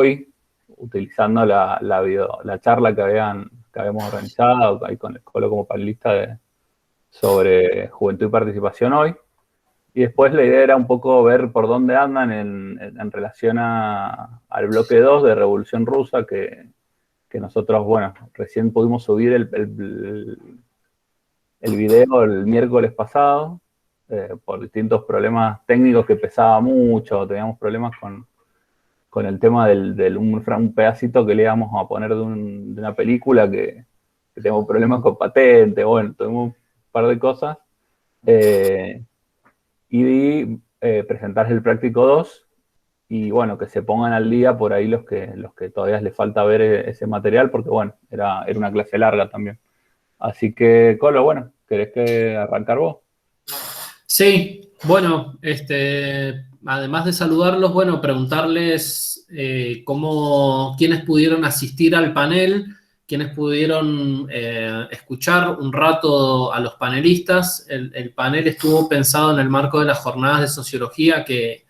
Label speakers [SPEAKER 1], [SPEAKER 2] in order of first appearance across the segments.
[SPEAKER 1] hoy, utilizando la charla que habíamos organizado ahí con el Colo como panelista sobre juventud y participación hoy. Y después la idea era un poco ver por dónde andan en relación al bloque 2 de Revolución Rusa, que nosotros, bueno, recién pudimos subir el video el miércoles pasado, por distintos problemas técnicos que pesaba mucho, teníamos problemas con el tema un pedacito que le íbamos a poner de una película que tenemos problemas con patente, bueno, tuvimos un par de cosas. Y presentar el Práctico 2 y bueno, que se pongan al día por ahí los que todavía les falta ver ese material, porque bueno, era una clase larga también. Así que, Colo, bueno, ¿querés que arrancar vos?
[SPEAKER 2] Sí, bueno, además de saludarlos, bueno, preguntarles quiénes pudieron asistir al panel, quiénes pudieron escuchar un rato a los panelistas. El panel estuvo pensado en el marco de las jornadas de sociología que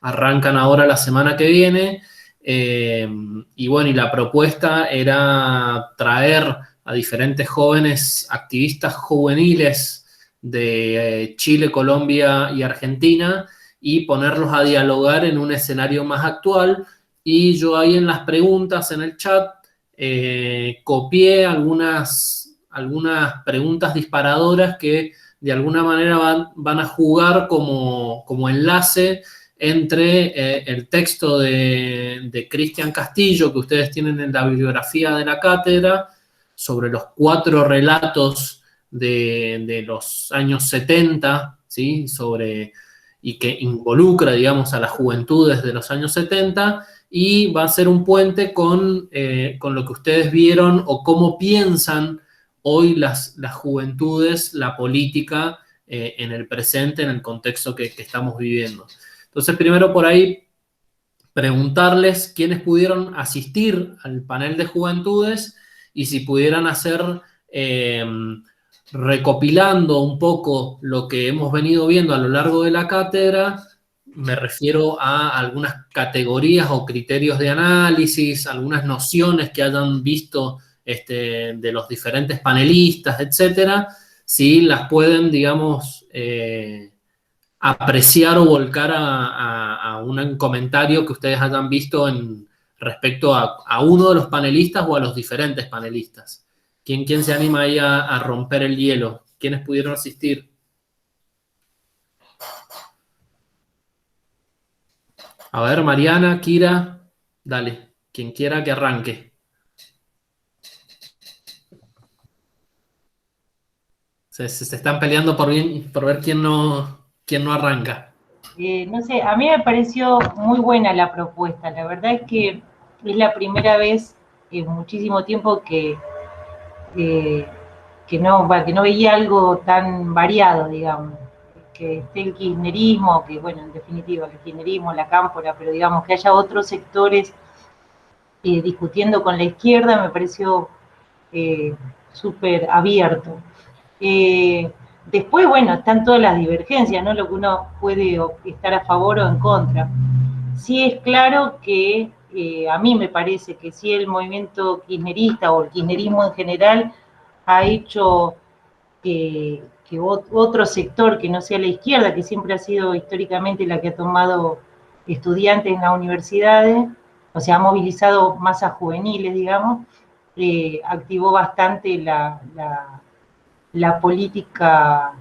[SPEAKER 2] arrancan ahora la semana que viene. Y bueno, y la propuesta era traer a diferentes jóvenes activistas juveniles de Chile, Colombia y Argentina y ponerlos a dialogar en un escenario más actual. Y yo ahí en las preguntas en el chat copié algunas preguntas disparadoras que de alguna manera van a jugar como enlace entre el texto de Cristian Castillo, que ustedes tienen en la bibliografía de la cátedra, sobre los 4 relatos de los años 70, ¿sí? Y que involucra, digamos, a las juventudes de los años 70, y va a ser un puente con lo que ustedes vieron o cómo piensan hoy las juventudes, la política en el presente, en el contexto que estamos viviendo. Entonces, primero por ahí, preguntarles quiénes pudieron asistir al panel de juventudes y si pudieran hacer, recopilando un poco lo que hemos venido viendo a lo largo de la cátedra, me refiero a algunas categorías o criterios de análisis, algunas nociones que hayan visto de los diferentes panelistas, etcétera, si las pueden, digamos, apreciar o volcar a un comentario que ustedes hayan visto respecto a uno de los panelistas o a los diferentes panelistas. ¿Quién se anima ahí a romper el hielo? ¿Quiénes pudieron asistir? A ver, Mariana, Kira, dale, quien quiera que arranque. Se están peleando por ver quién no arranca.
[SPEAKER 3] No sé, a mí me pareció muy buena la propuesta. La verdad es que es la primera vez en muchísimo tiempo que no veía algo tan variado, digamos. Que esté el kirchnerismo, que bueno, en definitiva, el kirchnerismo, la cámpora, pero digamos que haya otros sectores discutiendo con la izquierda, me pareció súper abierto. Después, bueno, están todas las divergencias, ¿no? Lo que uno puede estar a favor o en contra. Sí es claro que a mí me parece que sí el movimiento kirchnerista o el kirchnerismo en general ha hecho que otro sector que no sea la izquierda, que siempre ha sido históricamente la que ha tomado estudiantes en las universidades, o sea, ha movilizado masas juveniles, digamos, activó bastante la política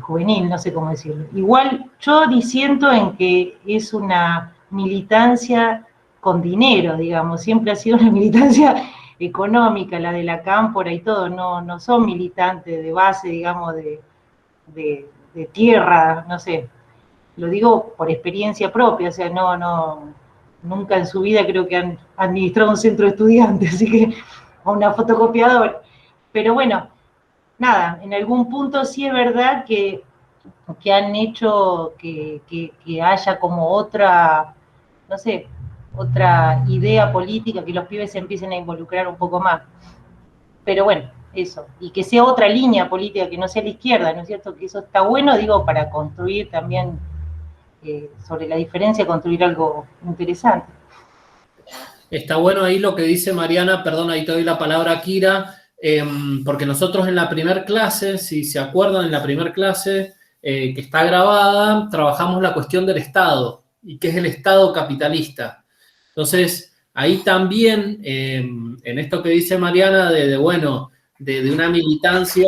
[SPEAKER 3] juvenil, no sé cómo decirlo. Igual yo disiento en que es una militancia con dinero, digamos, siempre ha sido una militancia económica, la de la cámpora y todo, no son militantes de base, digamos, de tierra, no sé, lo digo por experiencia propia, o sea, nunca en su vida creo que han administrado un centro de estudiantes, así que, o una fotocopiadora, pero bueno, nada, en algún punto sí es verdad que han hecho que haya como otra, no sé, otra idea política, que los pibes se empiecen a involucrar un poco más. Pero bueno, eso, y que sea otra línea política, que no sea la izquierda, ¿no es cierto? Que eso está bueno, digo, para construir también, sobre la diferencia, construir algo interesante.
[SPEAKER 2] Está bueno ahí lo que dice Mariana, perdón, ahí te doy la palabra a Kira, porque nosotros en la primer clase, si se acuerdan, en la primer clase que está grabada, trabajamos la cuestión del Estado, y qué es el Estado capitalista. Entonces, ahí también, en esto que dice Mariana, bueno, de una militancia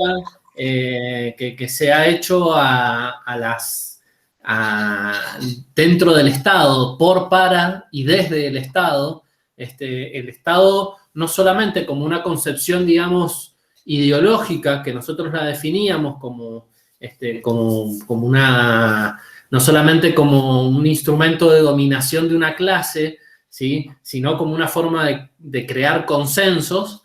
[SPEAKER 2] que se ha hecho dentro del Estado, para y desde el Estado, el Estado no solamente como una concepción, digamos, ideológica, que nosotros la definíamos como una, no solamente como un instrumento de dominación de una clase, ¿sí? Sino como una forma de crear consensos,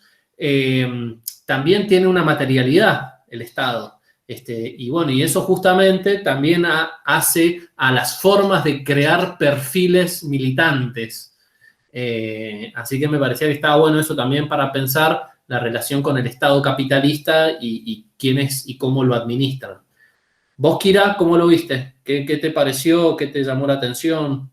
[SPEAKER 2] también tiene una materialidad el Estado. Y bueno, y eso justamente también hace a las formas de crear perfiles militantes. Así que me parecía que estaba bueno eso también para pensar la relación con el Estado capitalista y quién es y cómo lo administran. Vos, Kira, ¿cómo lo viste? ¿Qué te pareció? ¿Qué te llamó la atención?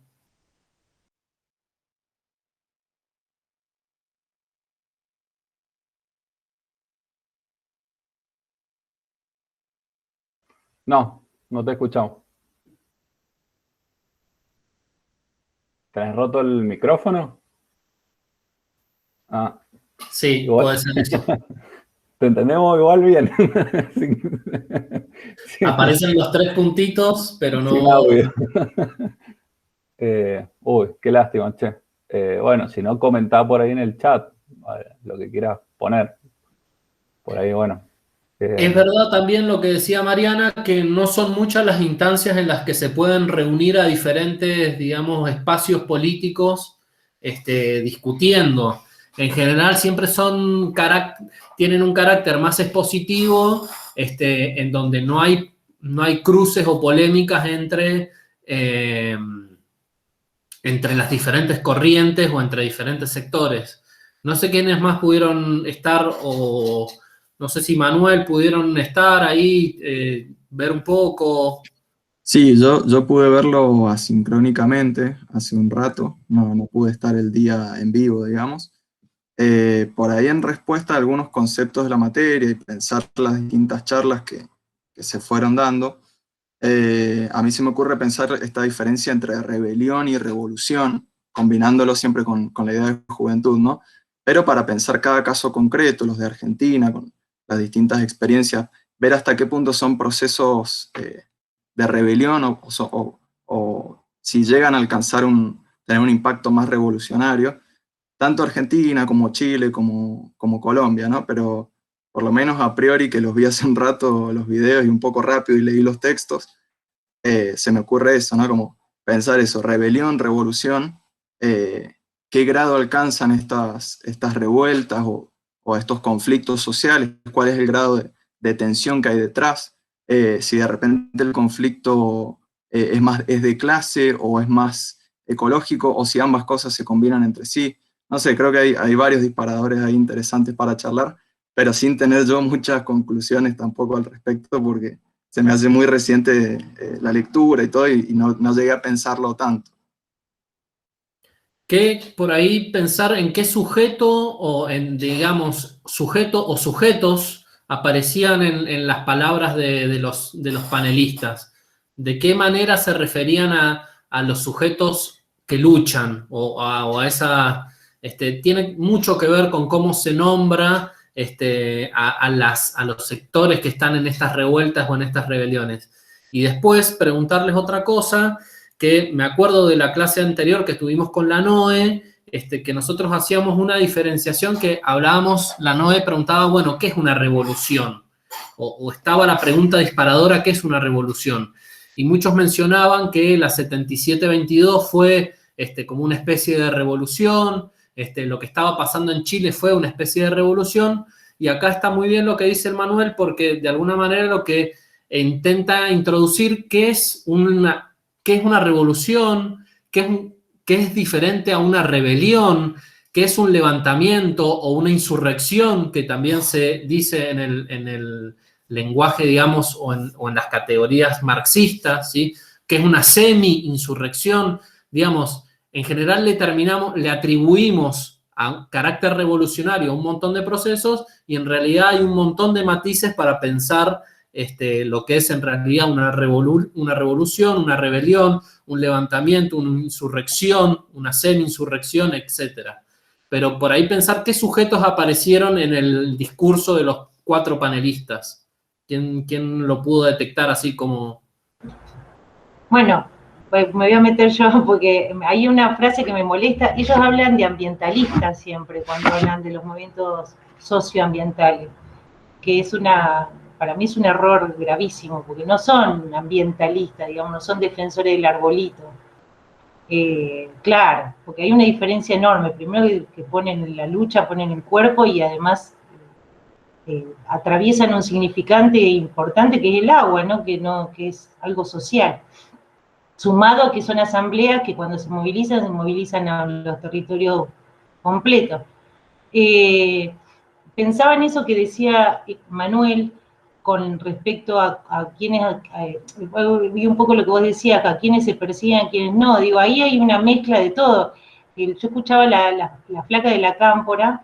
[SPEAKER 1] No, no te escuchamos. ¿Te has roto el micrófono? Ah,
[SPEAKER 2] Sí,
[SPEAKER 1] igual.
[SPEAKER 2] puede ser eso.
[SPEAKER 1] Te entendemos igual bien.
[SPEAKER 2] Aparecen los 3 puntitos, pero
[SPEAKER 1] Sin
[SPEAKER 2] no...
[SPEAKER 1] audio. Uy, qué lástima, che. Bueno, si no, comentá por ahí en el chat lo que quieras poner. Por ahí, bueno.
[SPEAKER 2] Es verdad también lo que decía Mariana, que no son muchas las instancias en las que se pueden reunir a diferentes, digamos, espacios políticos discutiendo. En general siempre tienen un carácter más expositivo, en donde no hay cruces o polémicas entre las diferentes corrientes o entre diferentes sectores. No sé quiénes más pudieron estar o no sé si Manuel pudieron estar ahí, ver un poco.
[SPEAKER 4] Sí, yo pude verlo asincrónicamente hace un rato, no pude estar el día en vivo, digamos. Por ahí en respuesta a algunos conceptos de la materia y pensar las distintas charlas que se fueron dando, a mí se me ocurre pensar esta diferencia entre rebelión y revolución, combinándolo siempre con la idea de juventud, ¿no? Pero para pensar cada caso concreto, los de Argentina, con las distintas experiencias, ver hasta qué punto son procesos de rebelión o si llegan a alcanzar tener un impacto más revolucionario, tanto Argentina como Chile como Colombia, ¿no? Pero por lo menos a priori, que los vi hace un rato los videos y un poco rápido y leí los textos, se me ocurre eso, ¿no? Como pensar eso, rebelión, revolución, qué grado alcanzan estas revueltas o estos conflictos sociales, cuál es el grado de tensión que hay detrás, si de repente el conflicto es de clase o es más ecológico, o si ambas cosas se combinan entre sí. No sé, creo que hay varios disparadores ahí interesantes para charlar, pero sin tener yo muchas conclusiones tampoco al respecto, porque se me hace muy reciente la lectura y todo, y no llegué a pensarlo tanto.
[SPEAKER 2] Que por ahí pensar en qué sujeto o en, digamos, sujeto o sujetos aparecían en las palabras de los panelistas. De qué manera se referían a los sujetos que luchan o a esa... tiene mucho que ver con cómo se nombra a los sectores que están en estas revueltas o en estas rebeliones. Y después preguntarles otra cosa, que me acuerdo de la clase anterior que estuvimos con la NOE, que nosotros hacíamos una diferenciación que hablábamos, la NOE preguntaba, bueno, ¿qué es una revolución? O estaba la pregunta disparadora, ¿qué es una revolución? Y muchos mencionaban que la 77-22 fue como una especie de revolución, lo que estaba pasando en Chile fue una especie de revolución, y acá está muy bien lo que dice el Manuel, porque de alguna manera lo que intenta introducir qué es una revolución, qué es diferente a una rebelión, qué es un levantamiento o una insurrección, que también se dice en el lenguaje, digamos, o en las categorías marxistas, ¿sí? Que es una semi-insurrección, digamos, en general le atribuimos a carácter revolucionario un montón de procesos y en realidad hay un montón de matices para pensar lo que es en realidad una revolución, una rebelión, un levantamiento, una insurrección, una semi-insurrección, etc. Pero por ahí pensar qué sujetos aparecieron en el discurso de los 4 panelistas. ¿Quién lo pudo detectar así como...?
[SPEAKER 3] Bueno, pues me voy a meter yo porque hay una frase que me molesta. Ellos hablan de ambientalistas siempre cuando hablan de los movimientos socioambientales, que para mí es un error gravísimo, porque no son ambientalistas, digamos, no son defensores del arbolito. Claro, porque hay una diferencia enorme. Primero que ponen en la lucha, ponen el cuerpo y además atraviesan un significante importante que es el agua, ¿no? Que es algo social. Sumado a que son asambleas que cuando se movilizan a los territorios completos. Pensaba en eso que decía Manuel con respecto a quienes, vi un poco lo que vos decías, a quienes se persiguen, a quienes no. Digo, ahí hay una mezcla de todo. Yo escuchaba la flaca de la Cámpora,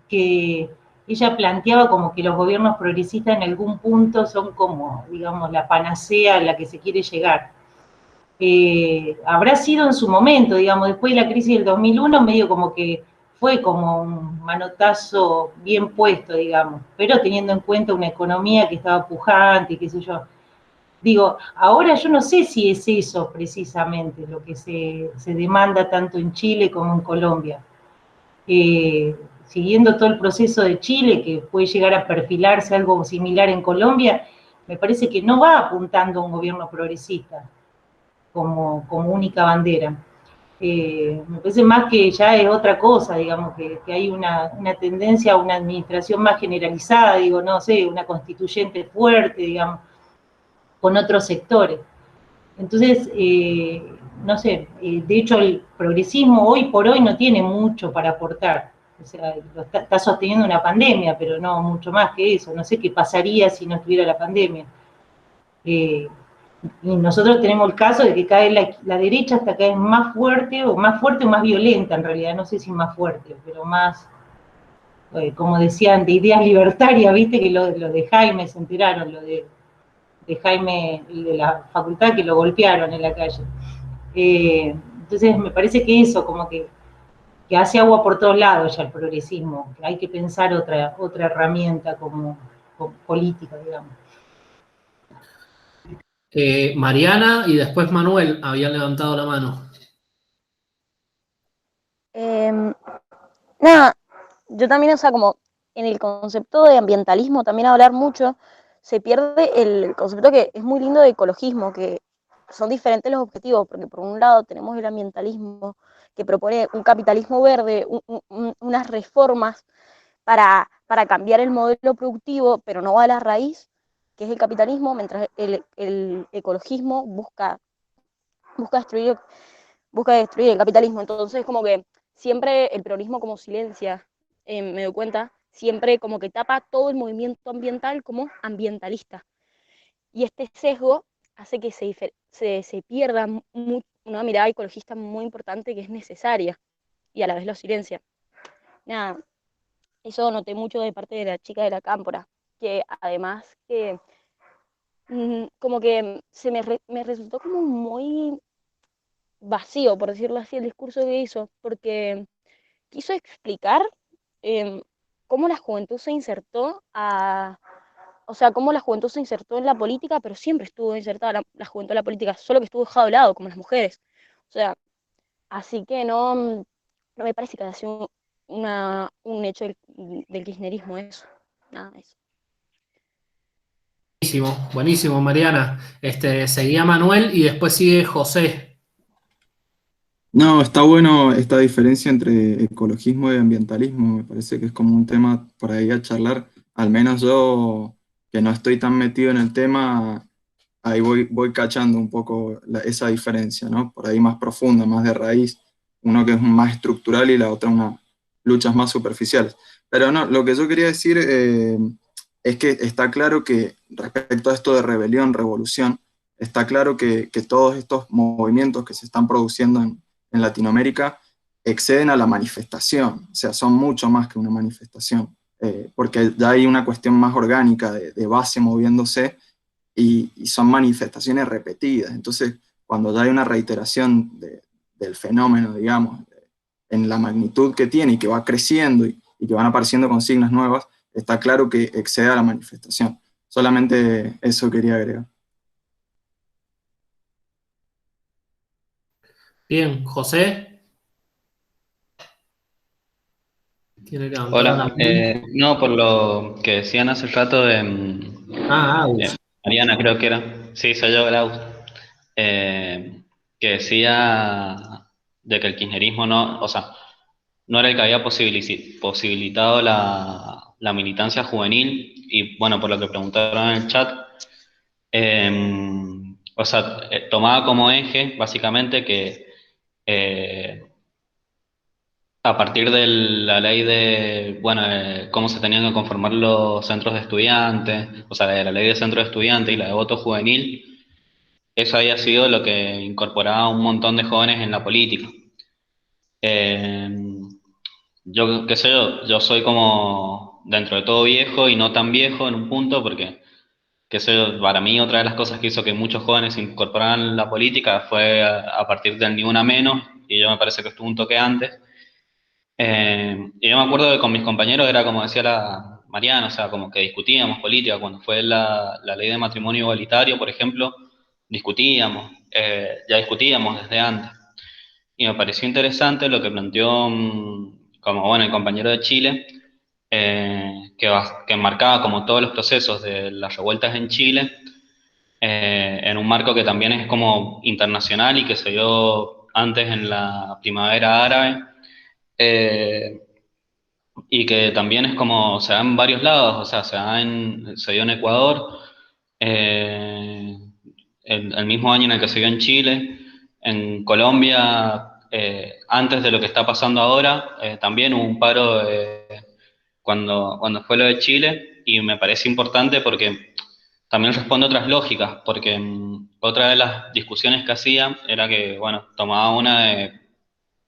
[SPEAKER 3] que ella planteaba como que los gobiernos progresistas en algún punto son como, digamos, la panacea a la que se quiere llegar. Habrá sido en su momento, digamos, después de la crisis del 2001, medio como que fue como un manotazo bien puesto, digamos, pero teniendo en cuenta una economía que estaba pujante, qué sé yo. Digo, ahora yo no sé si es eso precisamente lo que se demanda tanto en Chile como en Colombia. Siguiendo todo el proceso de Chile, que puede llegar a perfilarse algo similar en Colombia, me parece que no va apuntando a un gobierno progresista como única bandera. Me parece más que ya es otra cosa, digamos, que hay una tendencia a una administración más generalizada, digo, no sé, una constituyente fuerte, digamos, con otros sectores. Entonces, no sé, de hecho el progresismo hoy por hoy no tiene mucho para aportar. O sea, está sosteniendo una pandemia, pero no mucho más que eso. No sé qué pasaría si no estuviera la pandemia. Y nosotros tenemos el caso de que cada vez la derecha está cada vez más fuerte o más violenta en realidad, no sé si más fuerte, pero más, como decían, de ideas libertarias, viste que lo de Jaime se enteraron, lo de Jaime, el de la facultad, que lo golpearon en la calle. Entonces me parece que eso, como que hace agua por todos lados ya el progresismo, que hay que pensar otra herramienta como política, digamos.
[SPEAKER 2] Mariana y después Manuel habían levantado la mano.
[SPEAKER 5] Nada, yo también, o sea, como en el concepto de ambientalismo también hablar mucho, se pierde el concepto que es muy lindo de ecologismo, que son diferentes los objetivos, porque por un lado tenemos el ambientalismo que propone un capitalismo verde, unas reformas para cambiar el modelo productivo, pero no va a la raíz, que es el capitalismo, mientras el ecologismo busca destruir el capitalismo. Entonces, como que siempre el peronismo como silencia, me doy cuenta, siempre como que tapa todo el movimiento ambiental como ambientalista. Y este sesgo hace que se pierda una mirada ecologista muy importante que es necesaria y a la vez lo silencia. Nada, eso noté mucho de parte de la chica de la Cámpora, que además que como que me resultó como muy vacío, por decirlo así, el discurso que hizo, porque quiso explicar cómo la juventud se insertó o sea, cómo la juventud se insertó en la política, pero siempre estuvo insertada la juventud en la política, solo que estuvo dejado de lado, como las mujeres. O sea, así que no me parece que haya sido un hecho del kirchnerismo eso. Nada, eso.
[SPEAKER 2] Buenísimo, buenísimo, Mariana. Seguía Manuel y después sigue José.
[SPEAKER 4] No, está bueno esta diferencia entre ecologismo y ambientalismo. Me parece que es como un tema por ahí a charlar. Al menos yo, que no estoy tan metido en el tema, ahí voy cachando un poco esa diferencia, ¿no? Por ahí más profunda, más de raíz. Uno que es más estructural y la otra unas luchas más superficiales. Pero no, lo que yo quería decir es que está claro que respecto a esto de rebelión, revolución, está claro que todos estos movimientos que se están produciendo en en Latinoamérica exceden a la manifestación, o sea, son mucho más que una manifestación, porque ya hay una cuestión más orgánica de base moviéndose y son manifestaciones repetidas. Entonces, cuando ya hay una reiteración del fenómeno, digamos, en la magnitud que tiene y que va creciendo y que van apareciendo consignas nuevas, está claro que excede a la manifestación. Solamente eso quería agregar.
[SPEAKER 2] Bien, José. Tiene levantado la
[SPEAKER 6] Hola,
[SPEAKER 2] mano.
[SPEAKER 6] no, por lo que decían hace rato de
[SPEAKER 2] Agus.
[SPEAKER 6] Mariana, creo que era, sí, soy yo, Grau, que decía de que el kirchnerismo no, o sea, no era el que había posibilitado la militancia juvenil, y bueno, por lo que preguntaron en el chat, o sea, tomaba como eje, básicamente, que a partir de la ley de, bueno, cómo se tenían que conformar los centros de estudiantes, o sea, de la ley de centros de estudiantes y la de voto juvenil, eso había sido lo que incorporaba a un montón de jóvenes en la política. Eh, yo, qué sé yo soy como dentro de todo viejo y no tan viejo en un punto, porque, qué sé yo, para mí otra de las cosas que hizo que muchos jóvenes se incorporaran a la política fue a partir del Ni Una Menos, y yo me parece que estuvo un toque antes. Y yo me acuerdo que con mis compañeros era como decía la Mariana, o sea, como que discutíamos política. Cuando fue la ley de matrimonio igualitario, por ejemplo, discutíamos, ya discutíamos desde antes. Y me pareció interesante lo que planteó, como bueno, el compañero de Chile, que marcaba como todos los procesos de las revueltas en Chile, en un marco que también es como internacional y que se dio antes en la primavera árabe. Eh, y que también es como, se da en varios lados, o sea, se dio en Ecuador, eh, el mismo año en el que se dio en Chile, en Colombia, antes de lo que está pasando ahora, también hubo un paro cuando fue lo de Chile, y me parece importante porque también responde a otras lógicas, porque otra de las discusiones que hacía era que, bueno, tomaba una de,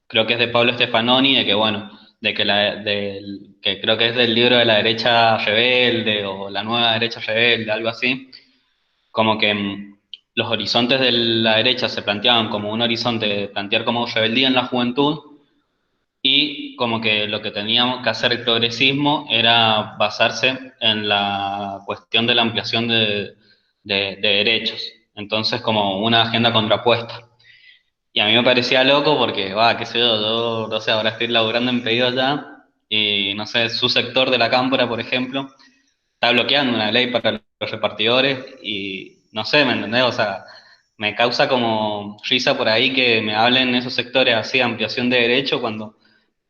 [SPEAKER 6] creo que es de Pablo Stefanoni, de que, bueno, que creo que es del libro de la derecha rebelde o la nueva derecha rebelde, algo así, como que los horizontes de la derecha se planteaban como un horizonte de plantear como rebeldía en la juventud, y como que lo que teníamos que hacer el progresismo era basarse en la cuestión de la ampliación de derechos, entonces como una agenda contrapuesta. Y a mí me parecía loco porque, va, qué sé yo, no sé, ahora estoy laburando en pedido ya, y no sé, su sector de la cámpora, por ejemplo, está bloqueando una ley para los repartidores y no sé, ¿me entendés? O sea, me causa como risa por ahí que me hablen esos sectores así de ampliación de derechos cuando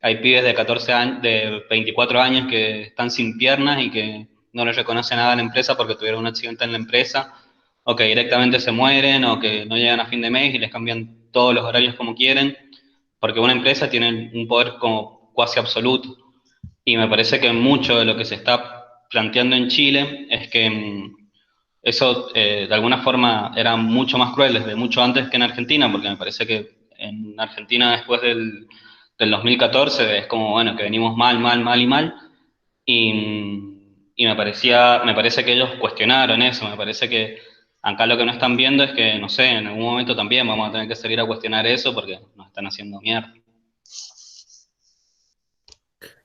[SPEAKER 6] hay pibes de 14 años, de 24 años que están sin piernas y que no les reconoce nada a la empresa porque tuvieron un accidente en la empresa, o que directamente se mueren, o que no llegan a fin de mes y les cambian todos los horarios como quieren, porque una empresa tiene un poder como cuasi absoluto. Y me parece que mucho de lo que se está planteando en Chile es que eso de alguna forma era mucho más cruel desde mucho antes que en Argentina, porque me parece que en Argentina después del 2014 es como, bueno, que venimos mal, mal, mal y mal, y me parece que ellos cuestionaron eso, me parece que acá lo que no están viendo es que, no sé, en algún momento también vamos a tener que salir a cuestionar eso porque nos están haciendo mierda.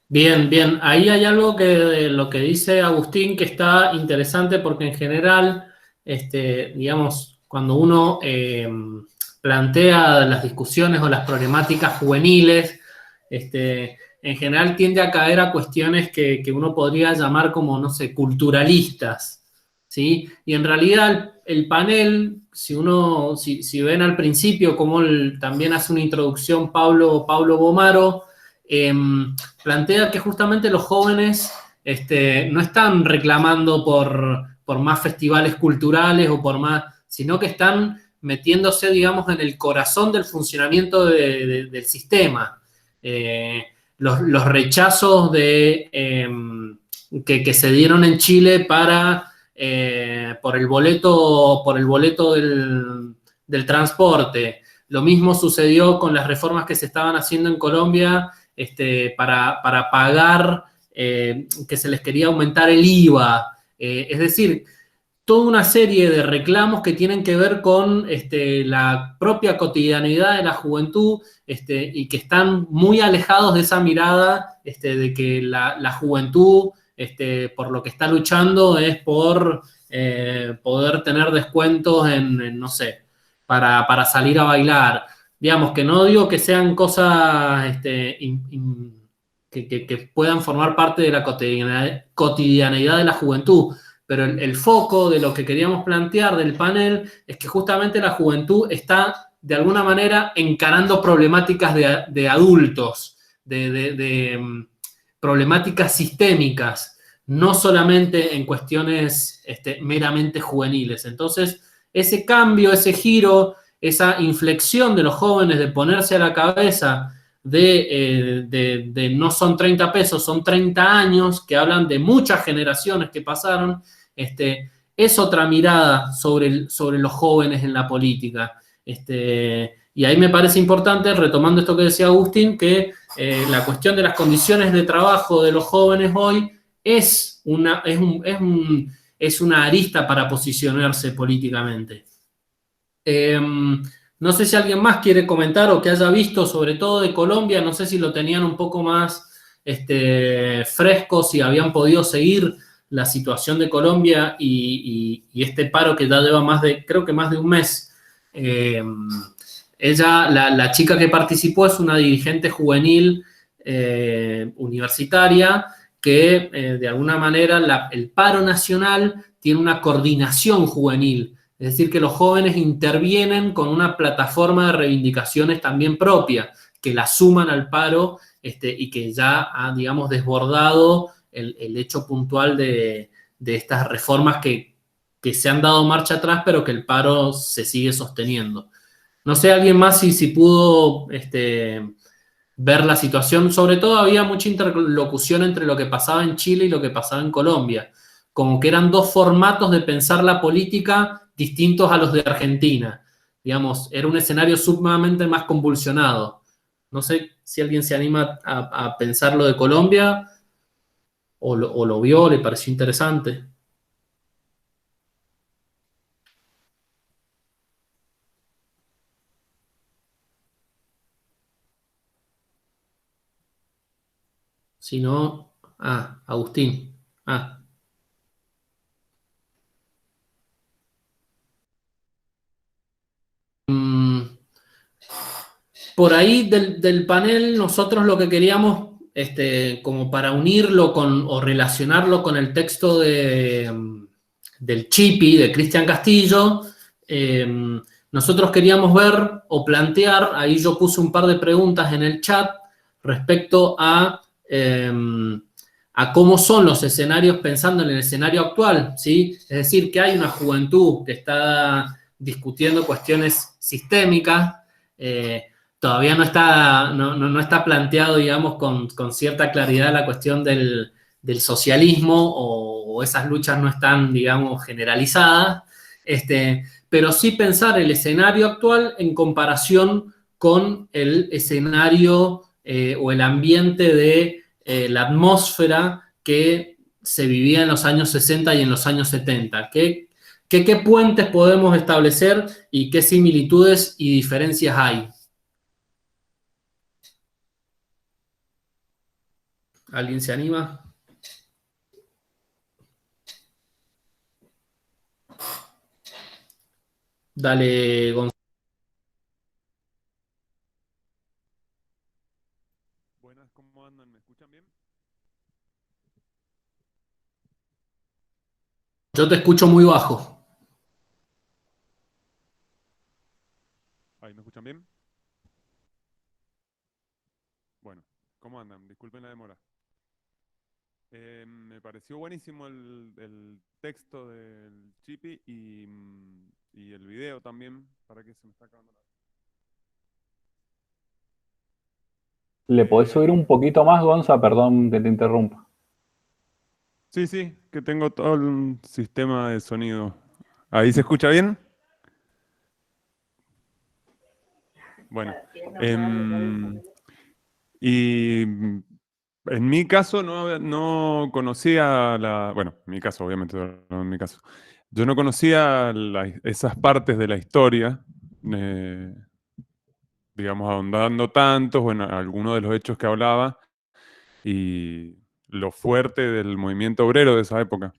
[SPEAKER 2] Bien, bien. Ahí hay algo que de lo que dice Agustín que está interesante porque en general, digamos, cuando uno plantea las discusiones o las problemáticas juveniles, en general tiende a caer a cuestiones que uno podría llamar como, no sé, culturalistas, ¿sí? Y en realidad el panel, si ven al principio como también hace una introducción Pablo Bomaro, plantea que justamente los jóvenes no están reclamando por más festivales culturales o por más, sino que están metiéndose, digamos, en el corazón del funcionamiento del sistema. Los rechazos que se dieron en Chile por el boleto del transporte, Lo mismo sucedió con las reformas que se estaban haciendo en Colombia para pagar, que se les quería aumentar el IVA. Es decir, toda una serie de reclamos que tienen que ver con la propia cotidianidad de la juventud y que están muy alejados de esa mirada de que la juventud por lo que está luchando es por poder tener descuentos no sé, para salir a bailar. Digamos, que no digo que sean cosas que puedan formar parte de la cotidianidad de la juventud, pero el foco de lo que queríamos plantear del panel es que justamente la juventud está de alguna manera encarando problemáticas de adultos, de problemáticas sistémicas, no solamente en cuestiones meramente juveniles. Entonces, ese cambio, ese giro, esa inflexión de los jóvenes de ponerse a la cabeza de no son 30 pesos, son 30 años, que hablan de muchas generaciones que pasaron, es otra mirada sobre los jóvenes en la política. Y ahí me parece importante, retomando esto que decía Agustín, que la cuestión de las condiciones de trabajo de los jóvenes hoy es una arista para posicionarse políticamente. No sé si alguien más quiere comentar o que haya visto, sobre todo de Colombia, no sé si lo tenían un poco más fresco, si habían podido seguir la situación de Colombia y este paro que ya lleva creo que más de un mes. Ella, la chica que participó es una dirigente juvenil universitaria que de alguna manera el paro nacional tiene una coordinación juvenil. Es decir, que los jóvenes intervienen con una plataforma de reivindicaciones también propia, que la suman al paro y que ya ha, digamos, desbordado el hecho puntual de estas reformas que se han dado marcha atrás, pero que el paro se sigue sosteniendo. No sé, alguien más si pudo ver la situación. Sobre todo había mucha interlocución entre lo que pasaba en Chile y lo que pasaba en Colombia. Como que eran dos formatos de pensar la política distintos a los de Argentina. Digamos, era un escenario sumamente más convulsionado. No sé si alguien se anima a pensar lo de Colombia o lo vio, le pareció interesante. Si no, Agustín. Por ahí del panel, nosotros lo que queríamos, como para unirlo o relacionarlo con el texto del Chipi, de Cristian Castillo, nosotros queríamos ver o plantear, ahí yo puse un par de preguntas en el chat respecto a cómo son los escenarios pensando en el escenario actual, ¿sí? Es decir, que hay una juventud que está discutiendo cuestiones sistémicas, todavía no está planteado, digamos, con cierta claridad la cuestión del socialismo o esas luchas no están, digamos, generalizadas, pero sí pensar el escenario actual en comparación con el escenario o el ambiente de la atmósfera que se vivía en los años 60 y en los años 70. ¿Qué puentes podemos establecer y qué similitudes y diferencias hay? ¿Alguien se anima? Dale, Gonzalo.
[SPEAKER 7] Buenas, ¿cómo andan? ¿Me escuchan bien?
[SPEAKER 2] Yo te escucho muy bajo.
[SPEAKER 7] Ahí, ¿me escuchan bien? Bueno, ¿cómo andan? Disculpen la demora. Me pareció buenísimo el texto del Chipi y el video también, para que se me está acabando
[SPEAKER 1] ¿Le podés subir un poquito más, Gonza? Perdón que te interrumpa.
[SPEAKER 7] Sí, sí, que tengo todo el sistema de sonido. ¿Ahí se escucha bien? Bueno, y en mi caso no conocía bueno, en mi caso, obviamente, no en mi caso. Yo no conocía esas partes de la historia, eh, digamos, ahondando tanto o en alguno de los hechos que hablaba y lo fuerte del movimiento obrero de esa época.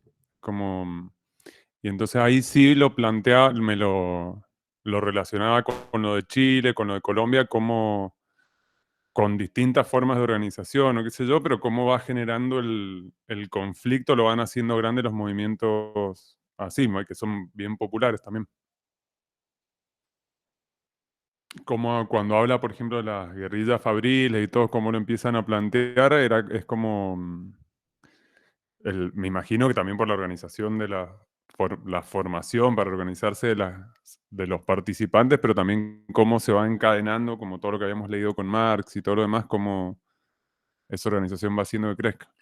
[SPEAKER 7] Y entonces ahí sí lo planteaba, lo relacionaba con lo de Chile, con lo de Colombia, como con distintas formas de organización o qué sé yo, pero cómo va generando el conflicto, lo van haciendo grande los movimientos así, ¿no? Que son bien populares también. Como cuando habla, por ejemplo, de las guerrillas fabriles y todo, cómo lo empiezan a plantear, es como, me imagino que también por la organización de la formación para organizarse de los participantes, pero también cómo se va encadenando, como todo lo que habíamos leído con Marx y todo lo demás, cómo esa organización va haciendo que crezca.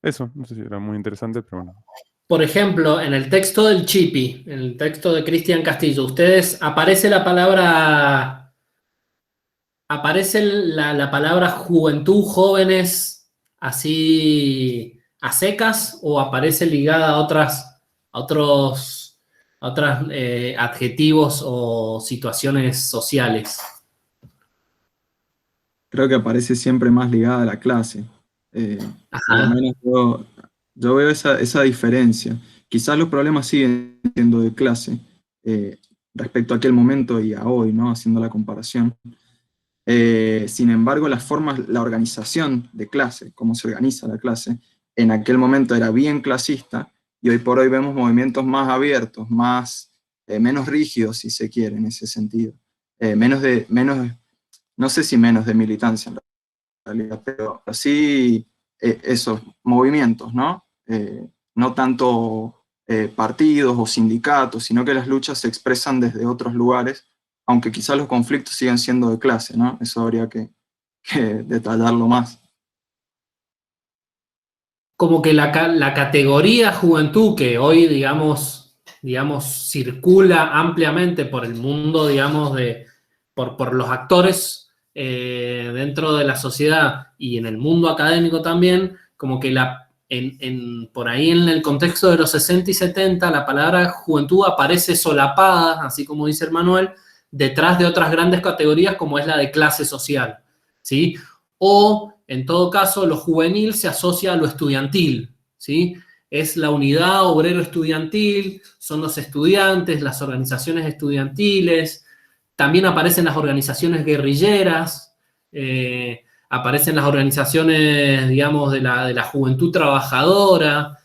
[SPEAKER 7] Eso, no sé si era muy interesante, pero bueno.
[SPEAKER 2] Por ejemplo, en el texto del Chipi, en el texto de Cristian Castillo, ustedes aparece la palabra, la palabra juventud, jóvenes, así a secas, o aparece ligada a otros adjetivos o situaciones sociales.
[SPEAKER 4] Creo que aparece siempre más ligada a la clase. Por lo
[SPEAKER 2] Ajá.
[SPEAKER 4] menos yo veo esa diferencia. Quizás los problemas siguen siendo de clase eh, respecto a aquel momento y a hoy, ¿no? Haciendo la comparación. Sin embargo, las formas, la organización de clase, cómo se organiza la clase, en aquel momento era bien clasista y hoy por hoy vemos movimientos más abiertos, menos rígidos, si se quiere, en ese sentido. Menos, no sé si menos de militancia en realidad, pero sí esos movimientos, ¿no? No tanto partidos o sindicatos, sino que las luchas se expresan desde otros lugares, aunque quizás los conflictos siguen siendo de clase, ¿no? Eso habría que detallarlo más.
[SPEAKER 2] Como que la categoría juventud que hoy, digamos, circula ampliamente por el mundo, digamos, por los actores dentro de la sociedad y en el mundo académico también, como que por ahí en el contexto de los 60 y 70, la palabra juventud aparece solapada, así como dice el manual, detrás de otras grandes categorías como es la de clase social, ¿sí? O, en todo caso, lo juvenil se asocia a lo estudiantil, ¿sí? Es la unidad obrero-estudiantil, son los estudiantes, las organizaciones estudiantiles, también aparecen las organizaciones guerrilleras, aparecen las organizaciones, digamos, de la juventud trabajadora,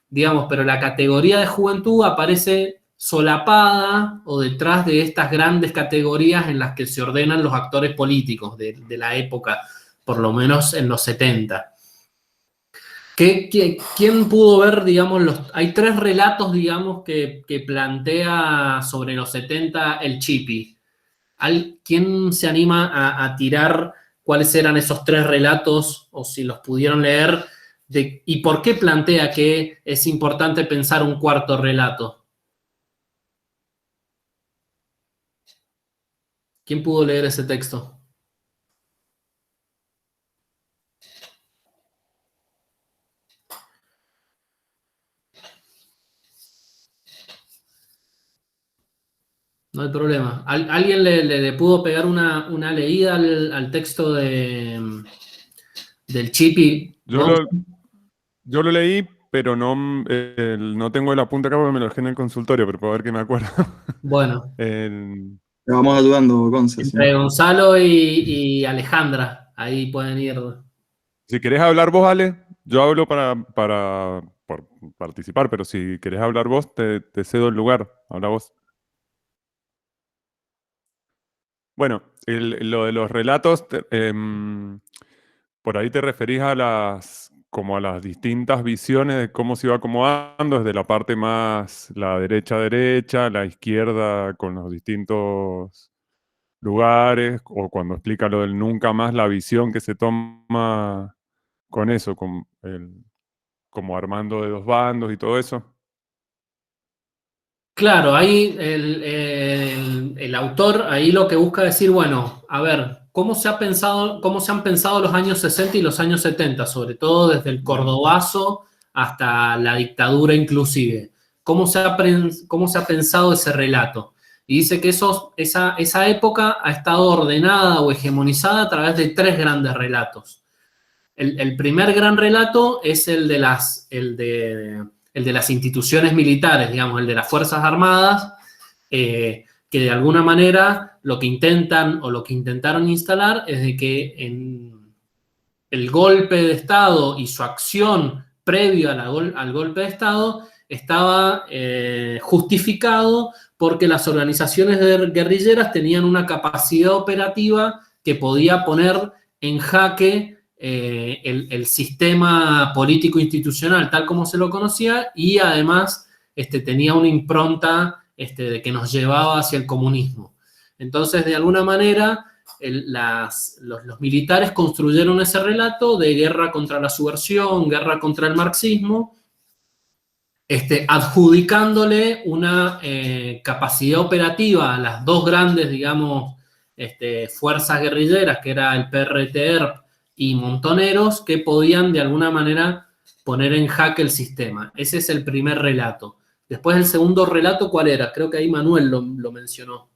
[SPEAKER 2] digamos, pero la categoría de juventud aparece solapada o detrás de estas grandes categorías en las que se ordenan los actores políticos de la época, por lo menos en los 70. ¿Quién pudo ver, digamos, hay tres relatos, digamos, que plantea sobre los 70 el Chipi? ¿Quién se anima a tirar cuáles eran esos tres relatos, o si los pudieron leer, y por qué plantea que es importante pensar un cuarto relato? ¿Quién pudo leer ese texto? No hay problema. ¿Alguien le pudo pegar una leída al texto del Chipi?
[SPEAKER 7] Yo lo leí, pero no tengo el apunte acá porque me lo dejé en el consultorio, pero puedo ver que me acuerdo.
[SPEAKER 2] Bueno,
[SPEAKER 4] Te vamos ayudando, Gonza. ¿Sí?
[SPEAKER 2] entre Gonzalo y Alejandra, ahí pueden ir.
[SPEAKER 7] Si querés hablar vos, Ale, yo hablo por participar, pero si querés hablar vos, te cedo el lugar. Habla vos. Bueno, lo de los relatos, por ahí te referís como a las distintas visiones de cómo se iba acomodando, desde la parte más la derecha, la izquierda con los distintos lugares, o cuando explica lo del nunca más, la visión que se toma con eso, como armando de dos bandos y todo eso.
[SPEAKER 2] Claro, ahí el autor ahí lo que busca decir, bueno, a ver, cómo se han pensado los años 60 y los años 70, sobre todo desde el cordobazo hasta la dictadura inclusive. ¿Cómo se ha pensado ese relato? Y dice que esa época ha estado ordenada o hegemonizada a través de 3 grandes relatos. El primer gran relato es el de las instituciones militares, digamos, el de las Fuerzas Armadas, que de alguna manera lo que intentan o lo que intentaron instalar es de que en el golpe de Estado y su acción previo al golpe de Estado estaba justificado porque las organizaciones guerrilleras tenían una capacidad operativa que podía poner en jaque el sistema político institucional tal como se lo conocía, y además tenía una impronta de que nos llevaba hacia el comunismo. Entonces, de alguna manera, los militares construyeron ese relato de guerra contra la subversión, guerra contra el marxismo, adjudicándole una capacidad operativa a las 2 grandes, digamos, fuerzas guerrilleras, que era el PRT-ERP y Montoneros, que podían de alguna manera poner en jaque el sistema. Ese es el primer relato. Después el segundo relato, ¿cuál era? Creo que ahí Manuel lo mencionó.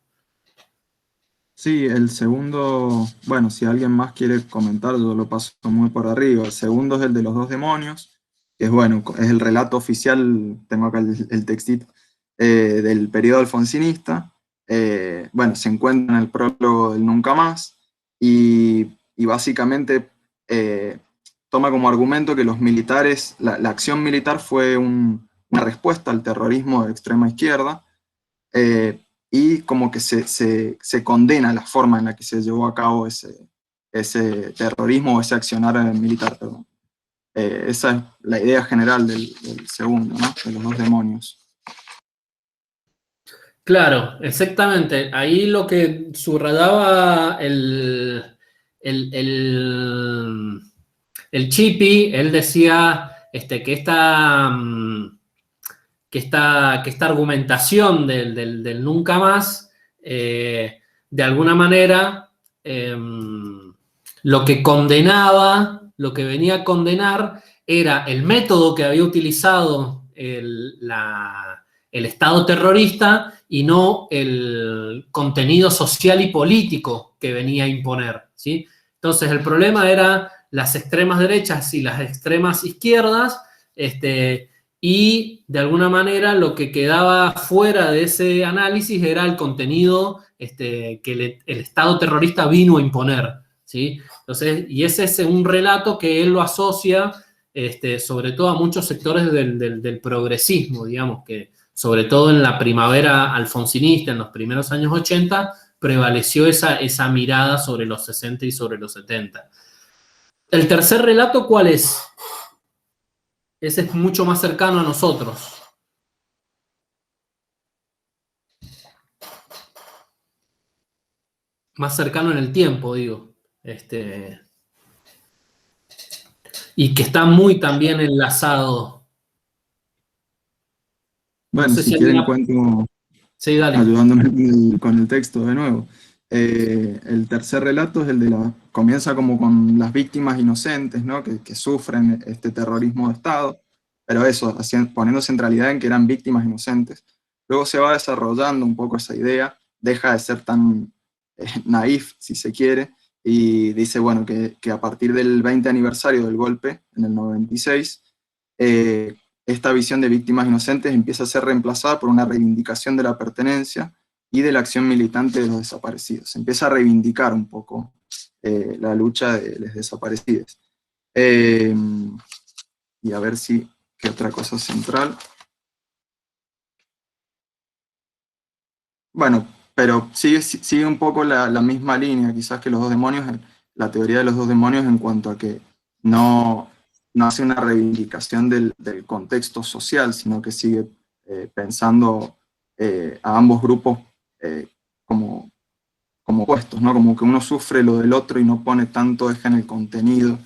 [SPEAKER 4] Sí, el segundo, bueno, si alguien más quiere comentar, yo lo paso muy por arriba. El segundo es el de los 2 demonios, que es, bueno, es el relato oficial, tengo acá el textito, del periodo alfonsinista. Bueno, se encuentra en el prólogo del Nunca Más, y básicamente toma como argumento que los militares, la acción militar fue una respuesta al terrorismo de extrema izquierda, y como que se condena la forma en la que se llevó a cabo ese terrorismo o ese accionar militar, perdón. Esa es la idea general del segundo, ¿no? De los 2 demonios.
[SPEAKER 2] Claro, exactamente. Ahí lo que subrayaba el Chipi, él decía que esta argumentación del nunca más, de alguna manera, lo que condenaba, lo que venía a condenar, era el método que había utilizado el Estado terrorista y no el contenido social y político que venía a imponer, ¿sí? Entonces, el problema era las extremas derechas y las extremas izquierdas, y de alguna manera lo que quedaba fuera de ese análisis era el contenido que el Estado terrorista vino a imponer, ¿sí? Entonces, y ese es un relato que él lo asocia sobre todo a muchos sectores del progresismo, digamos, que sobre todo en la primavera alfonsinista, en los primeros años 80, prevaleció esa mirada sobre los 60 y sobre los 70. ¿El tercer relato cuál es? Ese es mucho más cercano a nosotros. Más cercano en el tiempo, digo. Y que está muy también enlazado.
[SPEAKER 4] Bueno,
[SPEAKER 2] No sé
[SPEAKER 4] si quieren cuento,
[SPEAKER 2] sí, dale.
[SPEAKER 4] Ayudándome con el texto de nuevo. El tercer relato es el comienza como con las víctimas inocentes, ¿no? que sufren este terrorismo de Estado, pero eso, poniendo centralidad en que eran víctimas inocentes. Luego se va desarrollando un poco esa idea, deja de ser tan naif, si se quiere, y dice, bueno, que a partir del 20 aniversario del golpe, en el 96, esta visión de víctimas inocentes empieza a ser reemplazada por una reivindicación de la pertenencia y de la acción militante de los desaparecidos. Se empieza a reivindicar un poco la lucha de los desaparecidos. Y a ver qué otra cosa central. Bueno, pero sigue un poco la misma línea, quizás, que los 2 demonios, la teoría de los 2 demonios, en cuanto a que no hace una reivindicación del contexto social, sino que sigue pensando a ambos grupos como opuestos, ¿no? Como que uno sufre lo del otro y no pone tanto eje en el contenido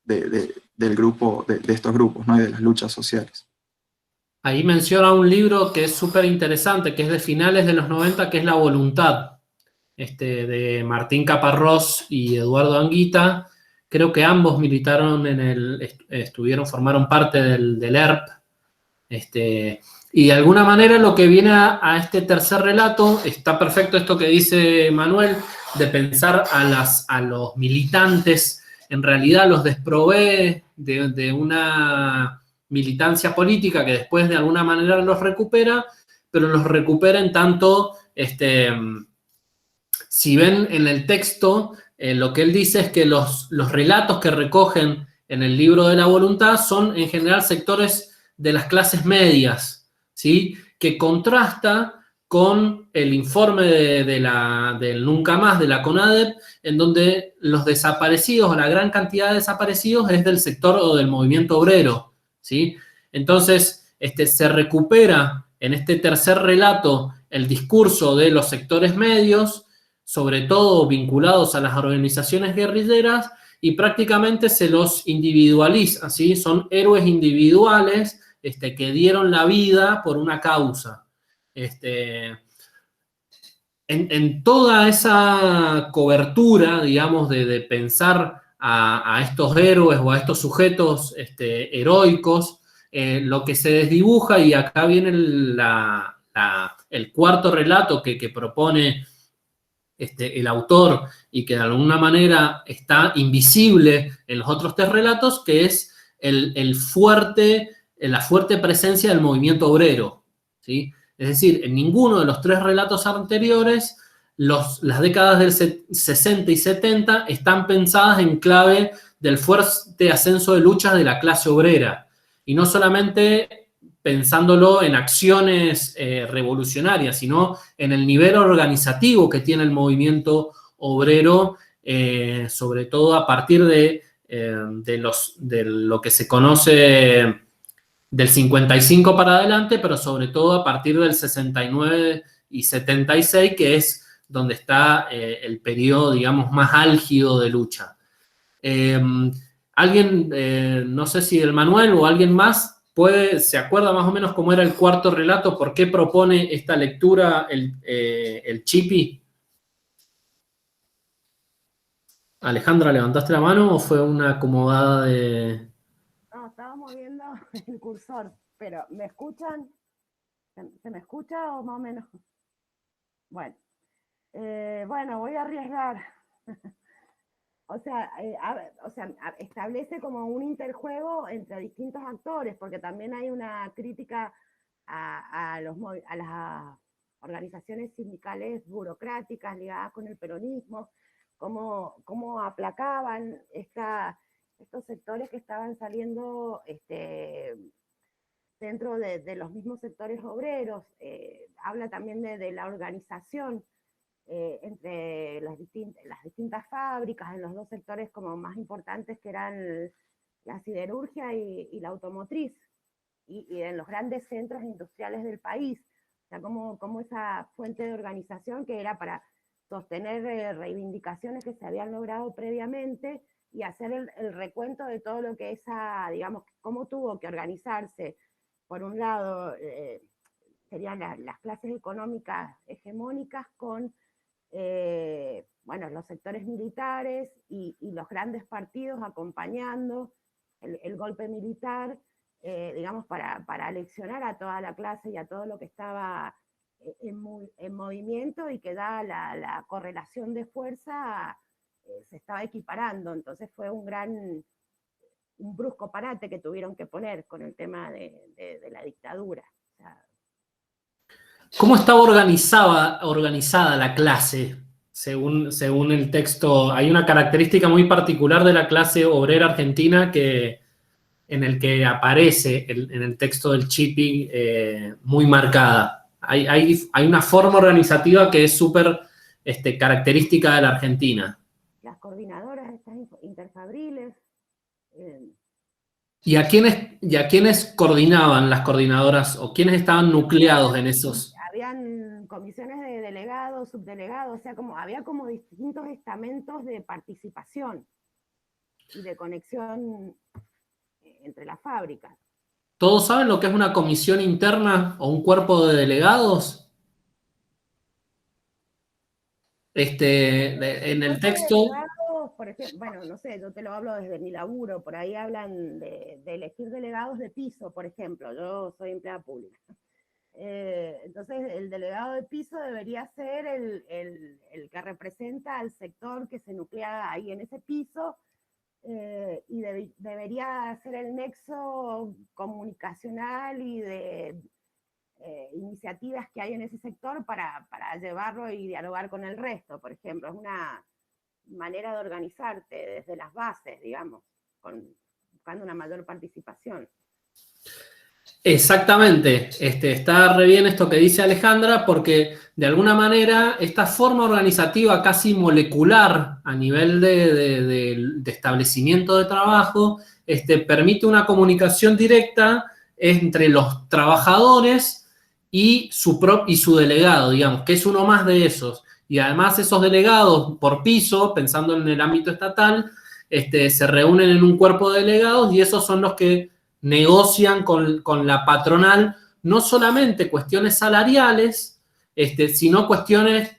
[SPEAKER 4] del grupo, de estos grupos, ¿no? Y de las luchas sociales.
[SPEAKER 2] Ahí menciona un libro que es súper interesante, que es de finales de los 90, que es La Voluntad, de Martín Caparrós y Eduardo Anguita. Creo que ambos militaron formaron parte del ERP. Y de alguna manera lo que viene a este tercer relato, está perfecto esto que dice Manuel, de pensar a los militantes, en realidad los desprovee de una militancia política que después de alguna manera los recupera, pero los recupera en tanto, si ven en el texto, lo que él dice es que los relatos que recogen en el libro de la voluntad son en general sectores de las clases medias, ¿sí? Que contrasta con el informe del Nunca Más de la CONADEP, en donde los desaparecidos, o la gran cantidad de desaparecidos, es del sector o del movimiento obrero, ¿sí? Entonces, se recupera en este tercer relato el discurso de los sectores medios, sobre todo vinculados a las organizaciones guerrilleras, y prácticamente se los individualiza, ¿sí? Son héroes individuales que dieron la vida por una causa. En toda esa cobertura, digamos, de pensar a estos héroes o a estos sujetos heroicos, lo que se desdibuja, y acá viene el cuarto relato que propone el autor y que de alguna manera está invisible en los otros tres relatos, que es la fuerte presencia del movimiento obrero, ¿sí? Es decir, en ninguno de los tres relatos anteriores las décadas del 60 y 70 están pensadas en clave del fuerte ascenso de luchas de la clase obrera, y no solamente pensándolo en acciones revolucionarias, sino en el nivel organizativo que tiene el movimiento obrero, sobre todo a partir de lo que se conoce del 55 para adelante, pero sobre todo a partir del 69 y 76, que es donde está el periodo, digamos, más álgido de lucha. Alguien, no sé si el Manuel o alguien más, se acuerda más o menos cómo era el cuarto relato, por qué propone esta lectura el Chipi. Alejandra, ¿levantaste la mano o fue una acomodada de...?
[SPEAKER 8] No, estaba moviendo el cursor, pero ¿me escuchan? ¿Se me escucha o más o menos? Bueno, bueno, voy a arriesgar. O sea, establece como un interjuego entre distintos actores, porque también hay una crítica a las organizaciones sindicales burocráticas ligadas con el peronismo, cómo aplacaban estos sectores que estaban saliendo dentro de los mismos sectores obreros. Habla también de la organización entre las distintas fábricas en los dos sectores como más importantes, que eran la siderurgia y la automotriz, y en los grandes centros industriales del país. O sea, como esa fuente de organización que era para sostener reivindicaciones que se habían logrado previamente y hacer el recuento de todo lo que digamos, cómo tuvo que organizarse. Por un lado, serían las clases económicas hegemónicas con bueno, los sectores militares y los grandes partidos acompañando el golpe militar, digamos, para aleccionar a toda la clase y a todo lo que estaba en movimiento, y que da la correlación de fuerza se estaba equiparando. Entonces fue un brusco parate que tuvieron que poner con el tema de la dictadura. O sea,
[SPEAKER 2] ¿cómo estaba organizada la clase? Según el texto, hay una característica muy particular de la clase obrera argentina en el que aparece en el texto del Chipi muy marcada. Hay una forma organizativa que es súper característica de la Argentina.
[SPEAKER 8] Las coordinadoras estas interfabriles.
[SPEAKER 2] ¿Y a quiénes coordinaban las coordinadoras, o quiénes estaban nucleados en esos?
[SPEAKER 8] Habían comisiones de delegados, subdelegados, o sea, había como distintos estamentos de participación y de conexión entre las fábricas.
[SPEAKER 2] ¿Todos saben lo que es una comisión interna o un cuerpo de delegados? En el texto...
[SPEAKER 8] Delegados, por ejemplo, bueno, no sé, yo te lo hablo desde mi laburo, por ahí hablan de elegir delegados de piso, por ejemplo, yo soy empleada pública. Entonces, el delegado de piso debería ser el que representa al sector que se nuclea ahí en ese piso, y debería ser el nexo comunicacional y de iniciativas que hay en ese sector para llevarlo y dialogar con el resto, por ejemplo. Es una manera de organizarte desde las bases, digamos, buscando una mayor participación.
[SPEAKER 2] Exactamente, está re bien esto que dice Alejandra, porque de alguna manera esta forma organizativa casi molecular a nivel de establecimiento de trabajo permite una comunicación directa entre los trabajadores y su delegado, digamos, que es uno más de esos. Y además esos delegados por piso, pensando en el ámbito estatal, se reúnen en un cuerpo de delegados y esos son los que negocian con la patronal no solamente cuestiones salariales, sino cuestiones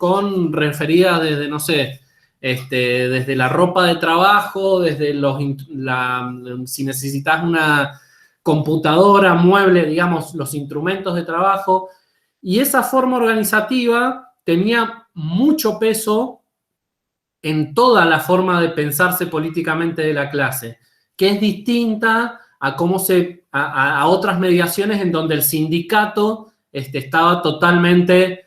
[SPEAKER 2] referidas desde, no sé, desde la ropa de trabajo, desde si necesitas una computadora, mueble, digamos, los instrumentos de trabajo. Y esa forma organizativa tenía mucho peso en toda la forma de pensarse políticamente de la clase, que es distinta a a otras mediaciones en donde el sindicato estaba totalmente,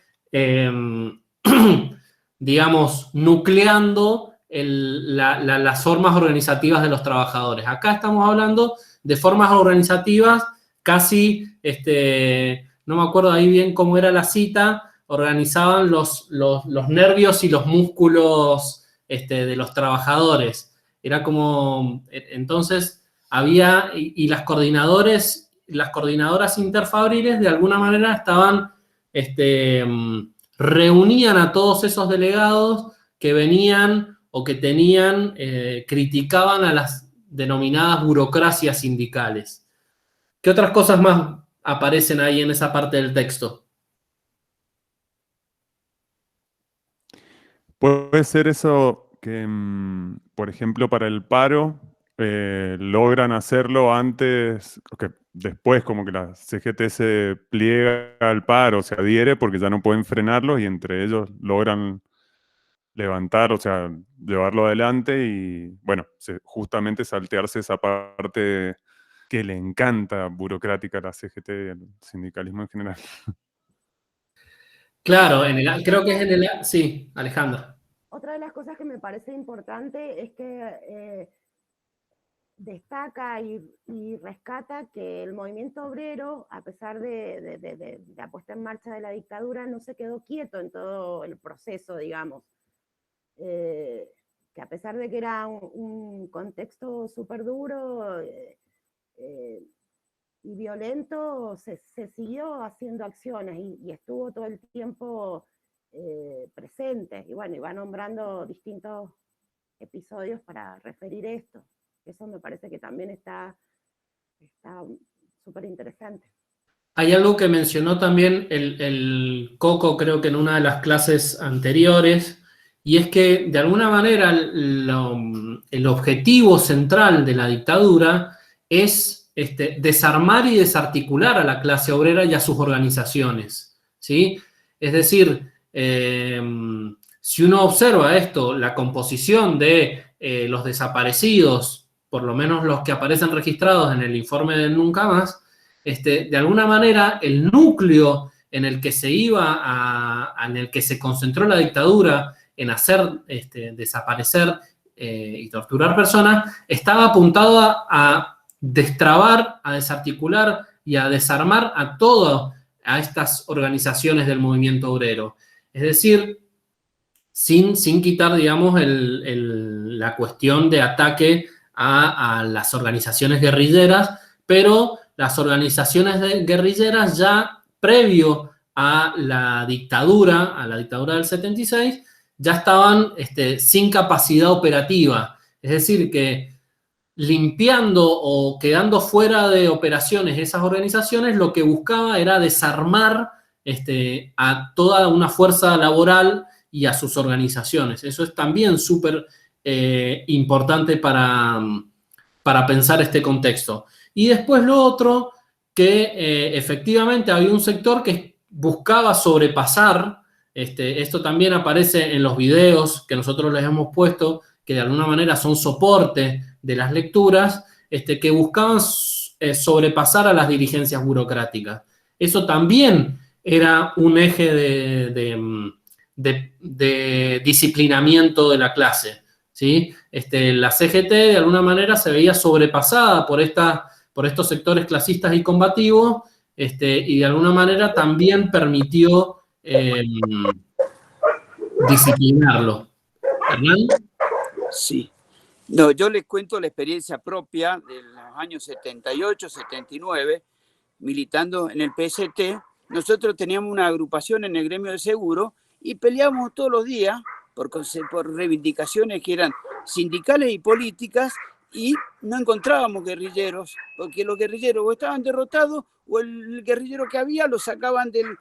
[SPEAKER 2] digamos, nucleando las formas organizativas de los trabajadores. Acá estamos hablando de formas organizativas casi, no me acuerdo ahí bien cómo era la cita, organizaban los nervios y los músculos de los trabajadores. Era como, entonces había, y las coordinadoras interfabriles de alguna manera estaban, reunían a todos esos delegados que venían o que tenían, criticaban a las denominadas burocracias sindicales. ¿Qué otras cosas más aparecen ahí en esa parte del texto?
[SPEAKER 7] Puede ser eso que, por ejemplo, para el paro, logran hacerlo antes, que después como que la CGT se pliega al paro, se adhiere porque ya no pueden frenarlos y entre ellos logran levantar, o sea, llevarlo adelante y, bueno, justamente saltearse esa parte que le encanta burocrática a la CGT y al sindicalismo en general.
[SPEAKER 2] Claro, creo que es en el... Sí, Alejandra.
[SPEAKER 8] Otra de las cosas que me parece importante es que destaca y rescata que el movimiento obrero, a pesar de la puesta en marcha de la dictadura, no se quedó quieto en todo el proceso, digamos. Que a pesar de que era un contexto súper duro y violento, se siguió haciendo acciones y estuvo todo el tiempo presente. Y bueno, iba nombrando distintos episodios para referir esto. Eso me parece que también está súper interesante.
[SPEAKER 2] Hay algo que mencionó también el Coco, creo que en una de las clases anteriores, y es que de alguna manera el objetivo central de la dictadura es desarmar y desarticular a la clase obrera y a sus organizaciones, ¿sí? Es decir, si uno observa esto, la composición de los desaparecidos, por lo menos los que aparecen registrados en el informe del Nunca Más, de alguna manera el núcleo en el que en el que se concentró la dictadura en hacer desaparecer y torturar personas, estaba apuntado a destrabar, a desarticular y a desarmar a estas organizaciones del movimiento obrero. Es decir, sin quitar, digamos, la cuestión de ataque a las organizaciones guerrilleras, pero las organizaciones guerrilleras ya previo a la dictadura del 76, ya estaban sin capacidad operativa. Es decir, que limpiando o quedando fuera de operaciones esas organizaciones, lo que buscaba era desarmar a toda una fuerza laboral y a sus organizaciones. Eso es también súper importante para pensar este contexto. Y después lo otro, que efectivamente había un sector que buscaba sobrepasar, esto también aparece en los videos que nosotros les hemos puesto, que de alguna manera son soporte de las lecturas, que buscaban sobrepasar a las dirigencias burocráticas. Eso también era un eje de disciplinamiento de la clase, ¿sí? La CGT de alguna manera se veía sobrepasada por estos sectores clasistas y combativos, y de alguna manera también permitió disciplinarlo. ¿Hernán?
[SPEAKER 9] Sí. No, yo les cuento la experiencia propia de los años 78, 79, militando en el PST. Nosotros teníamos una agrupación en el gremio de seguro y peleábamos todos los días por reivindicaciones que eran sindicales y políticas, y no encontrábamos guerrilleros, porque los guerrilleros o estaban derrotados o el guerrillero que había lo sacaban del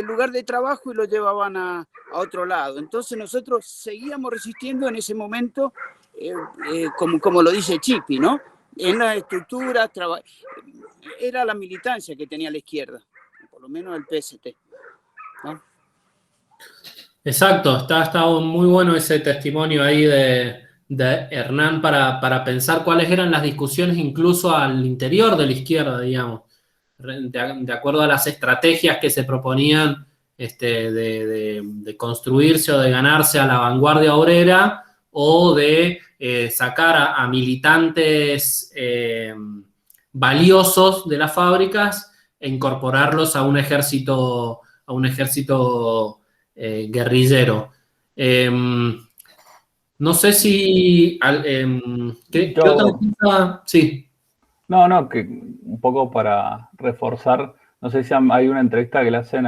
[SPEAKER 9] lugar de trabajo y lo llevaban a otro lado. Entonces nosotros seguíamos resistiendo en ese momento, como lo dice Chipi, ¿no? En la estructura, era la militancia que tenía la izquierda, por lo menos el PST, ¿no?
[SPEAKER 2] Exacto, está muy bueno ese testimonio ahí de Hernán para pensar cuáles eran las discusiones incluso al interior de la izquierda, digamos, de acuerdo a las estrategias que se proponían de construirse o de ganarse a la vanguardia obrera, o de sacar a militantes valiosos de las fábricas e incorporarlos a un ejército guerrillero. No sé si... ¿qué otra cosa? Sí.
[SPEAKER 1] No, que un poco para reforzar, no sé si hay una entrevista que le hacen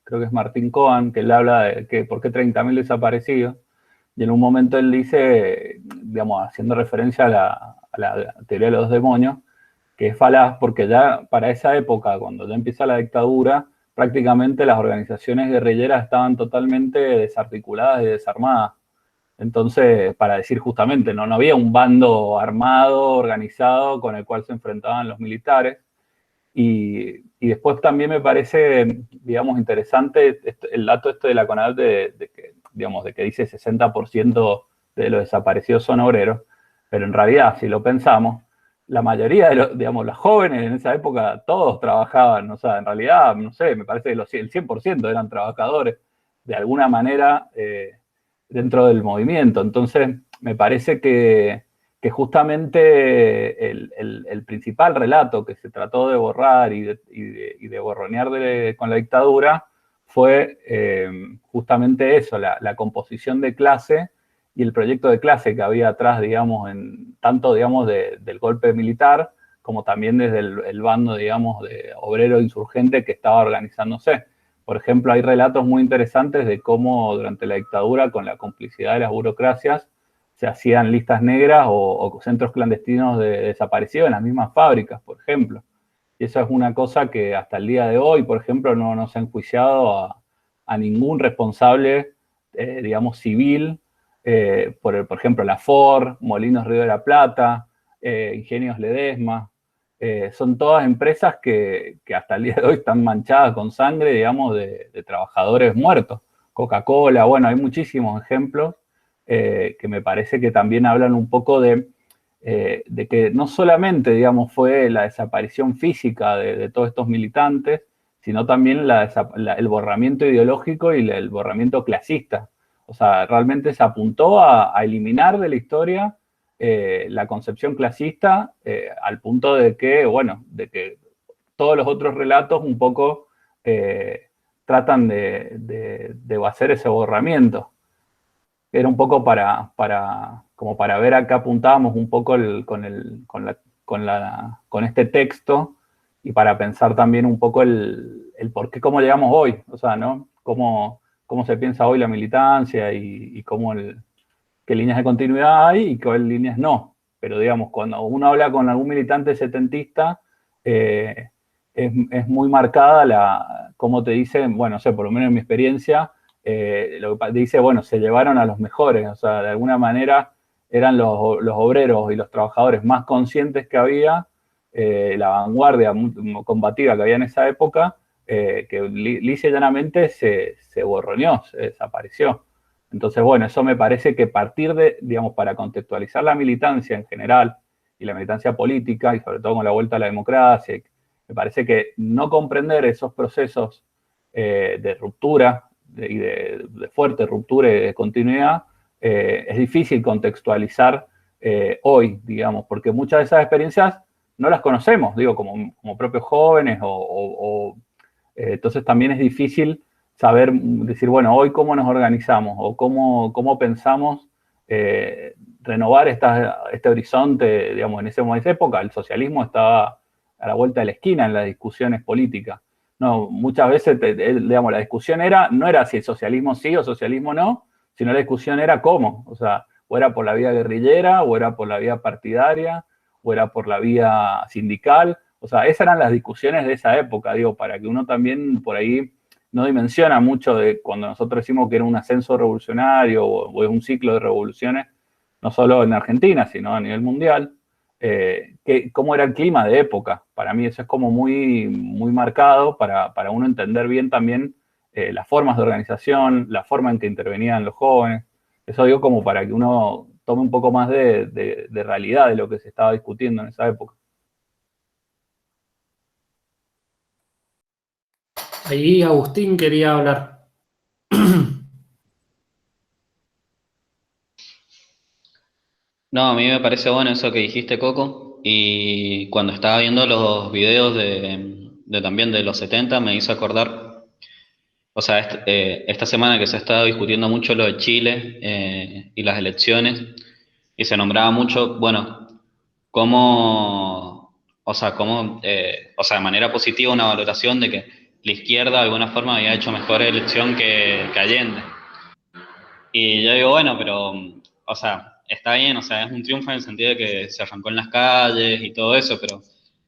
[SPEAKER 1] creo que es Martín Cohen, que él habla de que por qué 30.000 desaparecidos, y en un momento él dice, digamos, haciendo referencia a la teoría de los dos demonios, que es falaz porque ya para esa época, cuando ya empieza la dictadura, prácticamente las organizaciones guerrilleras estaban totalmente desarticuladas y desarmadas. Entonces, para decir justamente, no había un bando armado, organizado, con el cual se enfrentaban los militares. Y después también me parece, digamos, interesante el dato de la CONADEP de que dice 60% de los desaparecidos son obreros, pero en realidad, si lo pensamos, la mayoría de los jóvenes en esa época, todos trabajaban, o sea, en realidad, no sé, me parece que el 100% eran trabajadores, de alguna manera, dentro del movimiento. Entonces, me parece que justamente el principal relato que se trató de borrar y de borronear con la dictadura fue justamente eso, la composición de clase y el proyecto de clase que había atrás, digamos, tanto, digamos, del golpe militar, como también desde el bando, digamos, de obrero insurgente que estaba organizándose. Por ejemplo, hay relatos muy interesantes de cómo durante la dictadura, con la complicidad de las burocracias, se hacían listas negras o centros clandestinos de desaparecidos en las mismas fábricas, por ejemplo. Y eso es una cosa que hasta el día de hoy, por ejemplo, no se ha enjuiciado a ningún responsable, digamos, civil, por ejemplo, la Ford, Molinos Río de la Plata, Ingenios Ledesma. Son todas empresas que hasta el día de hoy están manchadas con sangre, digamos, de trabajadores muertos. Coca-Cola, bueno, hay muchísimos ejemplos que me parece que también hablan un poco de que no solamente, digamos, fue la desaparición física de todos estos militantes, sino también el borramiento ideológico y el borramiento clasista. O sea, realmente se apuntó a eliminar de la historia la concepción clasista, al punto de que todos los otros relatos un poco tratan de hacer ese borramiento. Era un poco como para ver a qué apuntábamos un poco con este texto, y para pensar también un poco el por qué, cómo llegamos hoy, o sea, ¿no? Cómo se piensa hoy la militancia y qué líneas de continuidad hay y qué líneas no. pero digamos, cuando uno habla con algún militante setentista, es muy marcada como te dicen, bueno, no sé, por lo menos en mi experiencia, lo que dice, bueno, se llevaron a los mejores, o sea, de alguna manera eran los obreros y los trabajadores más conscientes que había, la vanguardia combativa que había en esa época, que lisa y llanamente se borroneó, se desapareció. Entonces, bueno, eso me parece que partir de, digamos, para contextualizar la militancia en general y la militancia política, y sobre todo con la vuelta a la democracia, me parece que no comprender esos procesos de ruptura y de fuerte ruptura y de continuidad es difícil contextualizar hoy, digamos, porque muchas de esas experiencias no las conocemos, digo, como propios jóvenes entonces también es difícil saber, decir, bueno, hoy cómo nos organizamos o cómo pensamos renovar este horizonte, digamos, en esa época el socialismo estaba a la vuelta de la esquina en las discusiones políticas. No, muchas veces, digamos, la discusión no era si el socialismo sí o socialismo no, sino la discusión era cómo, o sea, o era por la vía guerrillera, o era por la vía partidaria, o era por la vía sindical, o sea, esas eran las discusiones de esa época, digo, para que uno también por ahí no dimensiona mucho de cuando nosotros decimos que era un ascenso revolucionario o es un ciclo de revoluciones, no solo en Argentina, sino a nivel mundial, cómo era el clima de época. Para mí eso es como muy, muy marcado para uno entender bien también las formas de organización, la forma en que intervenían los jóvenes. Eso digo como para que uno tome un poco más de realidad de lo que se estaba discutiendo en esa época.
[SPEAKER 2] Ahí Agustín quería hablar.
[SPEAKER 6] No, a mí me parece bueno eso que dijiste, Coco, y cuando estaba viendo los videos de también de los 70 me hizo acordar, o sea, esta semana que se ha estado discutiendo mucho lo de Chile y las elecciones, y se nombraba mucho, bueno, cómo, o sea, de manera positiva una valoración de que la izquierda de alguna forma había hecho mejor elección que Allende. Y yo digo, bueno, pero, o sea, está bien, o sea, es un triunfo en el sentido de que se arrancó en las calles y todo eso, pero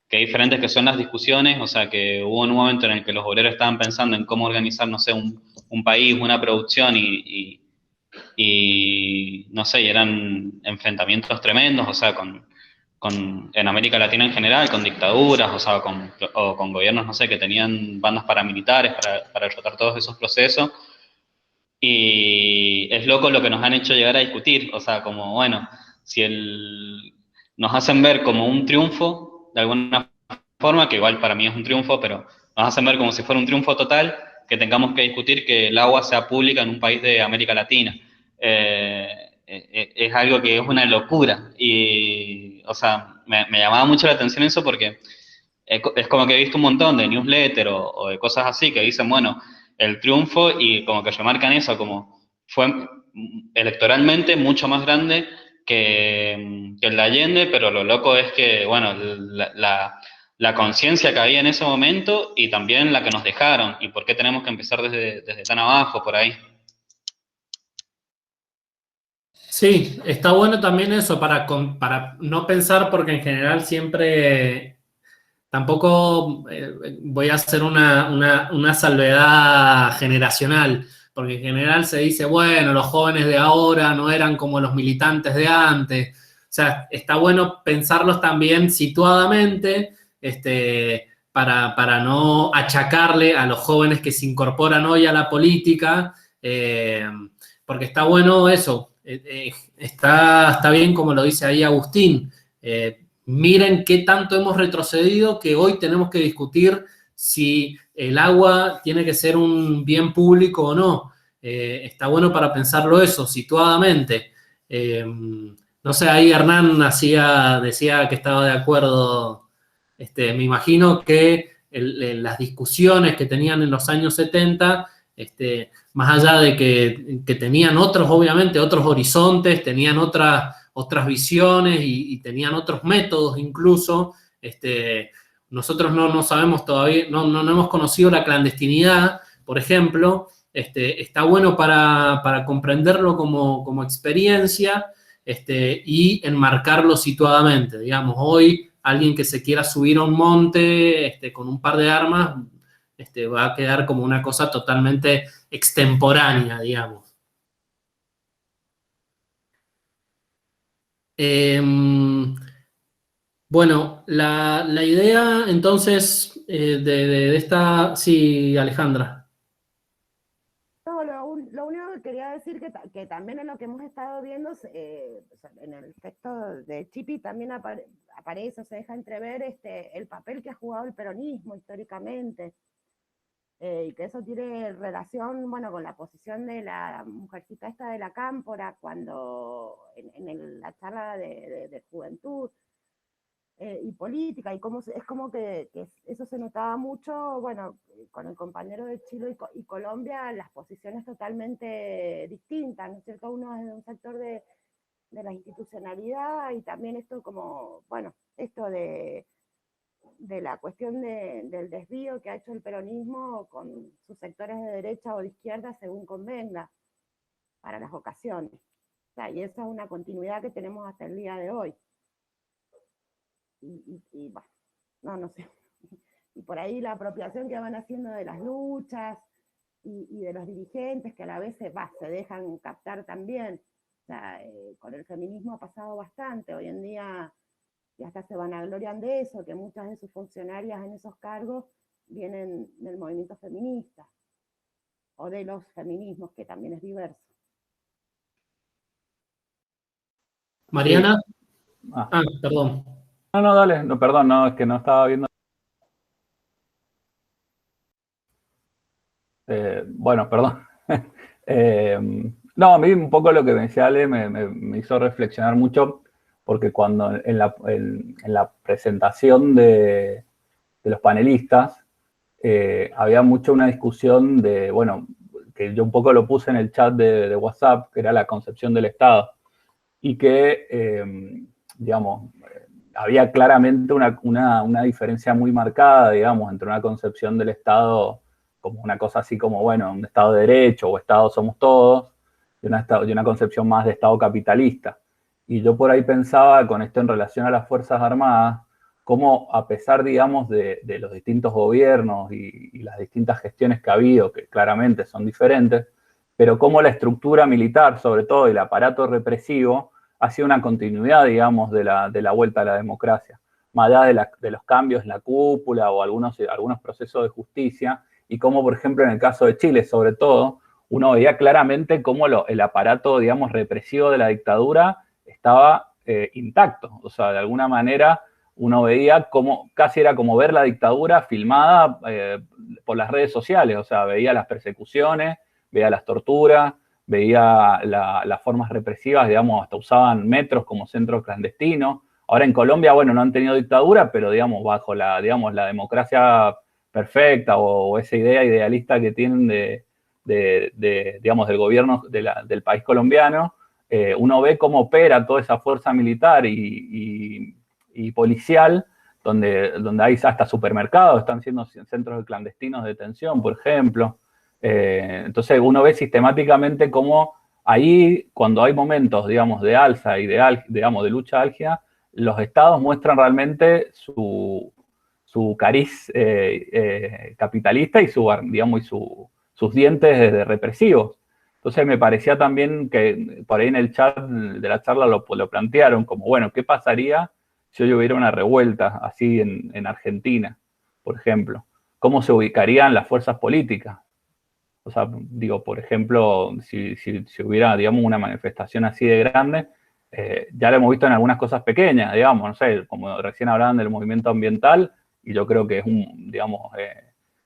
[SPEAKER 6] qué diferentes que son las discusiones, o sea, que hubo un momento en el que los obreros estaban pensando en cómo organizar, no sé, un país, una producción y no sé, y eran enfrentamientos tremendos, o sea, en América Latina en general, con dictaduras, o sea, o con gobiernos, no sé, que tenían bandas paramilitares para derrotar todos esos procesos. Y es loco lo que nos han hecho llegar a discutir, o sea, como, bueno, si nos hacen ver como un triunfo, de alguna forma, que igual para mí es un triunfo, pero nos hacen ver como si fuera un triunfo total, que tengamos que discutir que el agua sea pública en un país de América Latina. Es algo que es una locura. Y, o sea, me llamaba mucho la atención eso porque es como que he visto un montón de newsletters o de cosas así que dicen, bueno, el triunfo y como que remarcan eso, como fue electoralmente mucho más grande que el de Allende, pero lo loco es que, bueno, la conciencia que había en ese momento y también la que nos dejaron y por qué tenemos que empezar desde tan abajo, por ahí.
[SPEAKER 2] Sí, está bueno también eso para no pensar, porque en general siempre, tampoco voy a hacer una salvedad generacional, porque en general se dice, bueno, los jóvenes de ahora no eran como los militantes de antes. O sea, está bueno pensarlos también situadamente, para no achacarle a los jóvenes que se incorporan hoy a la política, porque está bueno eso. Está bien como lo dice ahí Agustín. Miren qué tanto hemos retrocedido que hoy tenemos que discutir si el agua tiene que ser un bien público o no. Está bueno para pensarlo eso, situadamente. No sé, ahí Hernán decía que estaba de acuerdo. Me imagino que las discusiones que tenían en los años 70, más allá de que tenían obviamente otros horizontes, tenían otras visiones y tenían otros métodos incluso. Nosotros no sabemos todavía, no hemos conocido la clandestinidad, por ejemplo. Está bueno para comprenderlo como experiencia y enmarcarlo situadamente. Digamos, hoy alguien que se quiera subir a un monte con un par de armas va a quedar como una cosa totalmente extemporánea, digamos. Bueno, la idea entonces de esta... Sí, Alejandra.
[SPEAKER 8] No, lo único que quería decir que también en lo que hemos estado viendo, en el texto de Chipi también aparece, se deja entrever el papel que ha jugado el peronismo históricamente, y que eso tiene relación, bueno, con la posición de la mujercita esta de la Cámpora, cuando la charla de juventud y política, y es como que eso se notaba mucho, bueno, con el compañero de Chile y Colombia, las posiciones totalmente distintas, ¿no es cierto? Uno es de un sector de la institucionalidad, y también esto como, bueno, esto de la cuestión del desvío que ha hecho el peronismo con sus sectores de derecha o de izquierda según convenga, para las ocasiones. O sea, y esa es una continuidad que tenemos hasta el día de hoy. Y bueno, no sé. Y por ahí la apropiación que van haciendo de las luchas y de los dirigentes, que a la vez se dejan captar también. O sea, con el feminismo ha pasado bastante. Hoy en día, y hasta se vanaglorian de eso, que muchas de sus funcionarias en esos cargos vienen del movimiento feminista, o de los feminismos, que también es diverso.
[SPEAKER 2] Mariana. Perdón.
[SPEAKER 1] No, dale, no, perdón, no, es que no estaba viendo. Bueno, perdón. No, a mí un poco lo que me decía Ale me hizo reflexionar mucho, porque cuando en la presentación de los panelistas había mucho una discusión de, bueno, que yo un poco lo puse en el chat de WhatsApp, que era la concepción del Estado, y que, digamos, había claramente una diferencia muy marcada, digamos, entre una concepción del Estado como una cosa así como, bueno, un Estado de derecho o Estado somos todos, y una concepción más de Estado capitalista. Y yo por ahí pensaba, con esto en relación a las Fuerzas Armadas, cómo a pesar, digamos, de los distintos gobiernos y las distintas gestiones que ha habido, que claramente son diferentes, pero cómo la estructura militar, sobre todo, y el aparato represivo, ha sido una continuidad, digamos, de la vuelta a la democracia, más allá de los cambios en la cúpula o algunos procesos de justicia, y cómo, por ejemplo, en el caso de Chile, sobre todo, uno veía claramente cómo el aparato, digamos, represivo de la dictadura estaba intacto. O sea, de alguna manera uno veía cómo casi era como ver la dictadura filmada por las redes sociales. O sea, veía las persecuciones, veía las torturas, veía las formas represivas, digamos, hasta usaban metros como centros clandestinos. Ahora en Colombia, bueno, no han tenido dictadura, pero digamos, bajo la democracia perfecta o esa idea idealista que tienen digamos, del gobierno del país colombiano, uno ve cómo opera toda esa fuerza militar y policial, donde hay hasta supermercados, están siendo centros clandestinos de detención, por ejemplo. Entonces uno ve sistemáticamente cómo ahí, cuando hay momentos, digamos, de alza y digamos, de lucha álgida, los estados muestran realmente su cariz capitalista y digamos, sus dientes represivos. Entonces me parecía también que por ahí en el chat de la charla lo plantearon como, bueno, ¿qué pasaría si hoy hubiera una revuelta así en Argentina, por ejemplo? ¿Cómo se ubicarían las fuerzas políticas? O sea, digo, por ejemplo, si hubiera, digamos, una manifestación así de grande, ya lo hemos visto en algunas cosas pequeñas, digamos, no sé, como recién hablaban del movimiento ambiental, y yo creo que es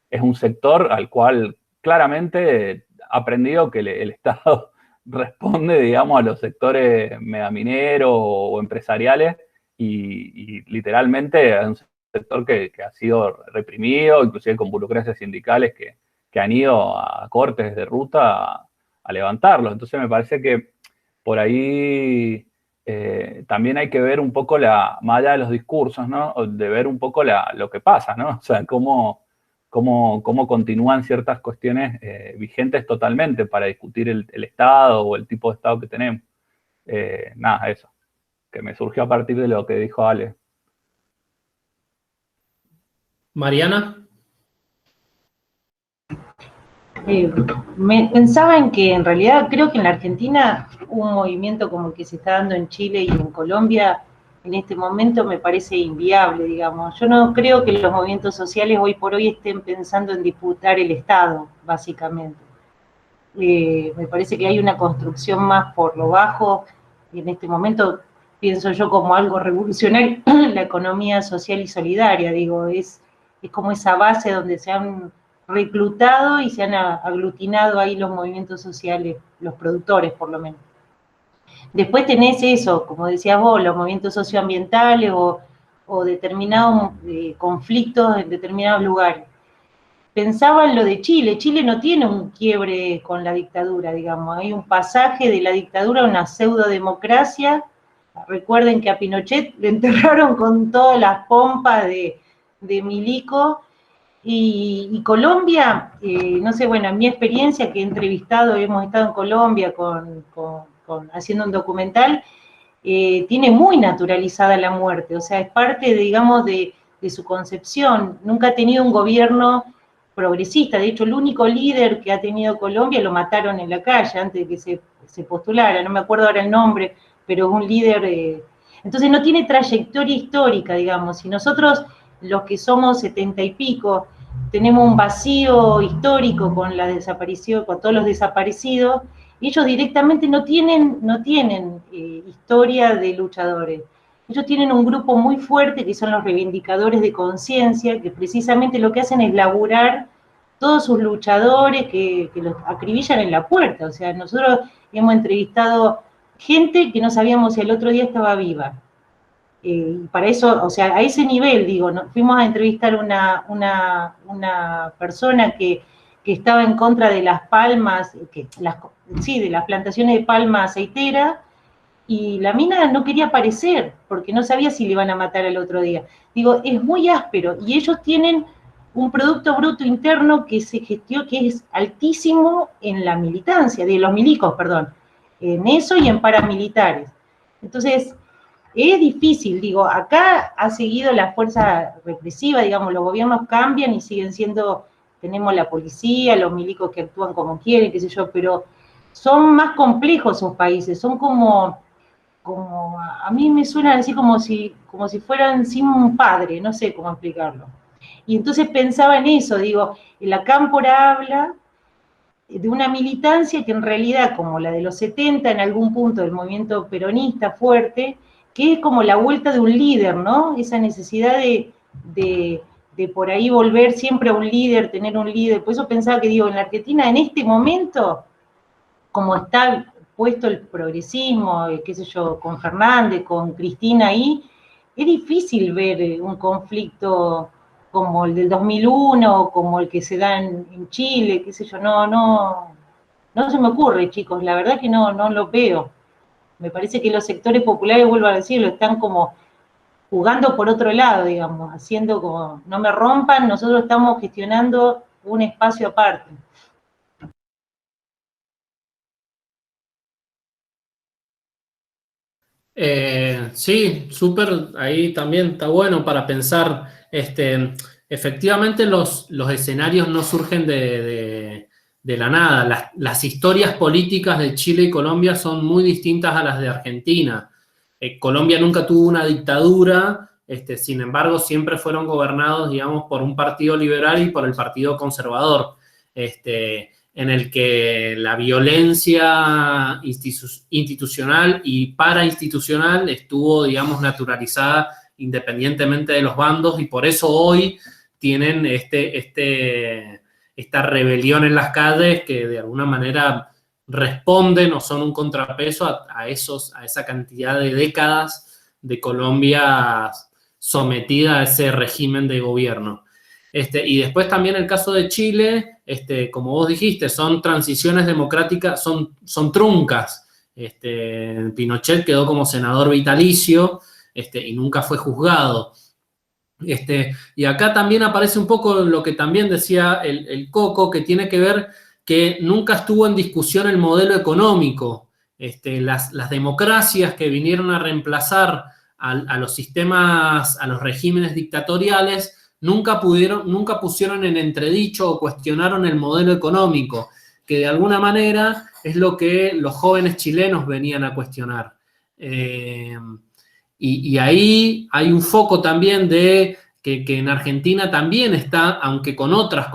[SPEAKER 1] es un sector al cual claramente ha aprendido que el Estado responde, digamos, a los sectores megamineros o empresariales, y literalmente es un sector que ha sido reprimido, inclusive con burocracias sindicales que han ido a cortes de ruta a levantarlos. Entonces me parece que por ahí también hay que ver un poco más allá de los discursos, ¿no? De ver un poco lo que pasa, ¿no? O sea, cómo continúan ciertas cuestiones vigentes totalmente para discutir el Estado o el tipo de Estado que tenemos. nada, eso, que me surgió a partir de lo que dijo Ale.
[SPEAKER 2] Mariana.
[SPEAKER 3] Pensaba en que en realidad creo que en la Argentina un movimiento como el que se está dando en Chile y en Colombia en este momento me parece inviable, digamos. Yo no creo que los movimientos sociales hoy por hoy estén pensando en disputar el Estado, básicamente. Me parece que hay una construcción más por lo bajo, y en este momento pienso yo como algo revolucionario, la economía social y solidaria, digo, es como esa base donde se han reclutado y se han aglutinado ahí los movimientos sociales, los productores por lo menos. Después tenés eso, como decías vos, los movimientos socioambientales o determinados conflictos en determinados lugares. Pensaba en lo de Chile. Chile no tiene un quiebre con la dictadura, digamos. Hay un pasaje de la dictadura a una pseudodemocracia. Recuerden que a Pinochet le enterraron con todas las pompas de milico. Y Colombia, no sé, bueno, en mi experiencia que he entrevistado, hemos estado en Colombia haciendo un documental, tiene muy naturalizada la muerte, o sea, es parte, digamos, de su concepción. Nunca ha tenido un gobierno progresista, de hecho, el único líder que ha tenido Colombia lo mataron en la calle antes de que se postulara, no me acuerdo ahora el nombre, pero es un líder, entonces no tiene trayectoria histórica, digamos, y nosotros, los que somos 70 y pico, tenemos un vacío histórico con la desaparición, con todos los desaparecidos, y ellos directamente no tienen historia de luchadores. Ellos tienen un grupo muy fuerte que son los reivindicadores de conciencia, que precisamente lo que hacen es laburar todos sus luchadores que los acribillan en la puerta. O sea, nosotros hemos entrevistado gente que no sabíamos si el otro día estaba viva. Para eso, o sea, a ese nivel, digo, fuimos a entrevistar una persona que estaba en contra de las palmas, de las plantaciones de palma aceitera, y la mina no quería aparecer, porque no sabía si le iban a matar al otro día. Digo, es muy áspero, y ellos tienen un Producto Bruto Interno que se gestió, que es altísimo en la militancia, de los milicos, perdón, en eso y en paramilitares. Entonces, es difícil, digo, acá ha seguido la fuerza represiva, digamos, los gobiernos cambian y siguen siendo, tenemos la policía, los milicos que actúan como quieren, qué sé yo, pero son más complejos esos países, son como a mí me suena así como si fueran sin un padre, no sé cómo explicarlo. Y entonces pensaba en eso, digo, la Cámpora habla de una militancia que en realidad, como la de los 70, en algún punto del movimiento peronista fuerte, que es como la vuelta de un líder, ¿no? Esa necesidad de por ahí volver siempre a un líder, tener un líder. Por eso pensaba que, digo, en la Argentina, en este momento, como está puesto el progresismo, qué sé yo, con Fernández, con Cristina ahí, es difícil ver un conflicto como el del 2001, como el que se da en Chile, qué sé yo, no se me ocurre, chicos, la verdad que no lo veo. Me parece que los sectores populares, vuelvo a decirlo, están como jugando por otro lado, digamos, haciendo como, no me rompan, nosotros estamos gestionando un espacio aparte.
[SPEAKER 2] Sí, súper, ahí también está bueno para pensar, efectivamente los escenarios no surgen de la nada, las historias políticas de Chile y Colombia son muy distintas a las de Argentina. Colombia nunca tuvo una dictadura, sin embargo siempre fueron gobernados, digamos, por un partido liberal y por el partido conservador, en el que la violencia institucional y parainstitucional estuvo, digamos, naturalizada independientemente de los bandos, y por eso hoy tienen esta rebelión en las calles que de alguna manera responden o son un contrapeso a esa cantidad de décadas de Colombia sometida a ese régimen de gobierno. Y después también el caso de Chile, como vos dijiste, son transiciones democráticas, son truncas. Pinochet quedó como senador vitalicio y nunca fue juzgado. Y acá también aparece un poco lo que también decía el Coco, que tiene que ver que nunca estuvo en discusión el modelo económico. las democracias que vinieron a reemplazar a los sistemas, a los regímenes dictatoriales, nunca pusieron en entredicho o cuestionaron el modelo económico, que de alguna manera es lo que los jóvenes chilenos venían a cuestionar. Y ahí hay un foco también de que en Argentina también está, aunque con otras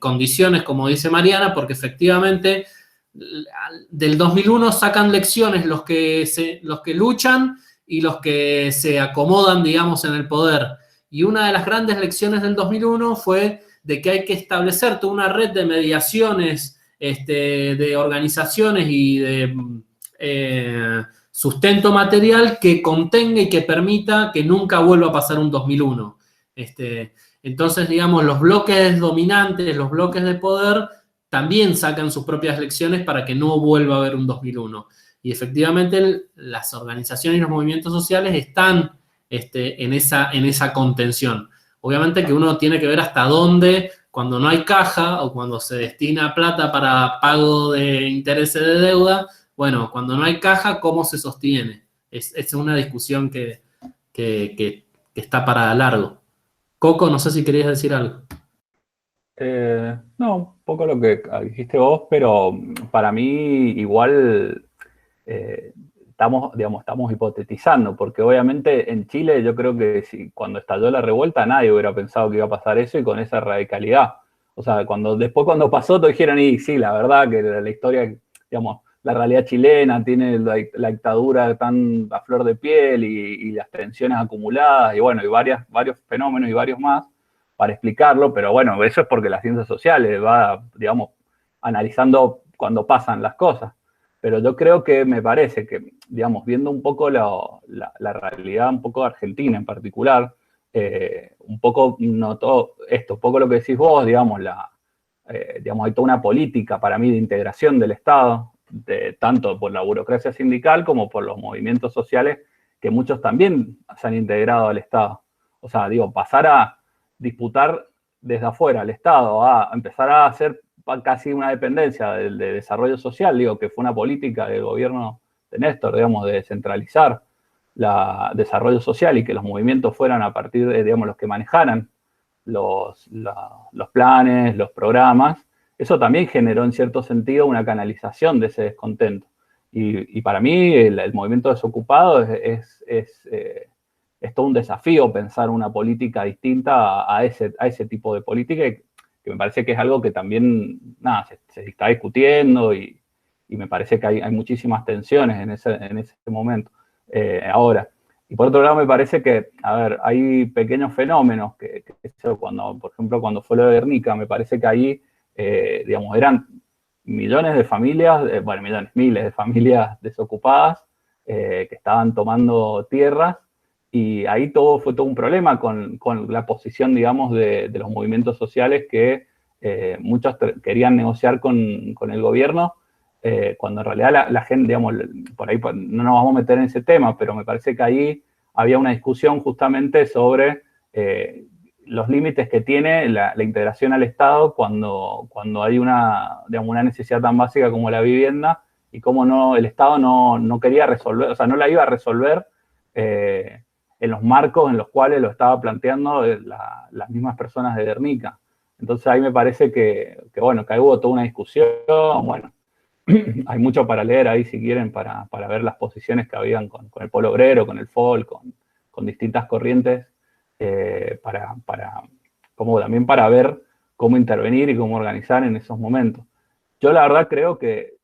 [SPEAKER 2] condiciones, como dice Mariana, porque efectivamente del 2001 sacan lecciones los que luchan y los que se acomodan, digamos, en el poder. Y una de las grandes lecciones del 2001 fue de que hay que establecer toda una red de mediaciones, de organizaciones y de sustento material que contenga y que permita que nunca vuelva a pasar un 2001. Entonces, digamos, los bloques dominantes, los bloques de poder, también sacan sus propias lecciones para que no vuelva a haber un 2001. Y efectivamente las organizaciones y los movimientos sociales están en esa contención. Obviamente que uno tiene que ver hasta dónde, cuando no hay caja o cuando se destina plata para pago de intereses de deuda, bueno, cuando no hay caja, ¿cómo se sostiene? Es una discusión que está para largo. Coco, no sé si querías decir algo.
[SPEAKER 1] No, un poco lo que dijiste vos, pero para mí igual estamos hipotetizando, porque obviamente en Chile yo creo que cuando estalló la revuelta nadie hubiera pensado que iba a pasar eso y con esa radicalidad. O sea, después cuando pasó todos dijeron, y sí, la verdad que la historia, digamos, la realidad chilena tiene la dictadura tan a flor de piel y las tensiones acumuladas y bueno, y varios fenómenos y varios más para explicarlo, pero bueno, eso es porque las ciencias sociales va, digamos, analizando cuando pasan las cosas. Pero yo creo que me parece que, digamos, viendo un poco la realidad un poco argentina en particular, un poco notó esto, un poco lo que decís vos, digamos, hay toda una política para mí de integración del Estado, tanto por la burocracia sindical como por los movimientos sociales, que muchos también se han integrado al Estado. O sea, digo, pasar a disputar desde afuera al Estado, a empezar a hacer casi una dependencia de desarrollo social, digo, que fue una política del gobierno de Néstor, digamos, de descentralizar el desarrollo social y que los movimientos fueran a partir de, digamos, los que manejaran los planes, los programas. Eso también generó en cierto sentido una canalización de ese descontento. Y para mí el movimiento desocupado es todo un desafío pensar una política distinta a ese tipo de política, que me parece que es algo que también, nada, se está discutiendo y me parece que hay muchísimas tensiones en ese momento. Ahora, y por otro lado me parece que, a ver, hay pequeños fenómenos por ejemplo, cuando fue lo de Guernica, me parece que ahí, digamos, eran millones de familias, miles de familias desocupadas que estaban tomando tierras. Y ahí fue todo un problema con la posición, digamos, de los movimientos sociales que muchos querían negociar con el gobierno, cuando en realidad la gente, digamos, por ahí no nos vamos a meter en ese tema, pero me parece que ahí había una discusión justamente sobre los límites que tiene la integración al Estado cuando hay una necesidad tan básica como la vivienda y cómo el Estado no quería resolver, o sea, no la iba a resolver en los marcos en los cuales lo estaba planteando las mismas personas de Guernica. Entonces ahí me parece que ahí hubo toda una discusión, bueno, hay mucho para leer ahí si quieren para ver las posiciones que habían con el Polo Obrero, con el FOL, con distintas corrientes, también para ver cómo intervenir y cómo organizar en esos momentos. Yo la verdad creo que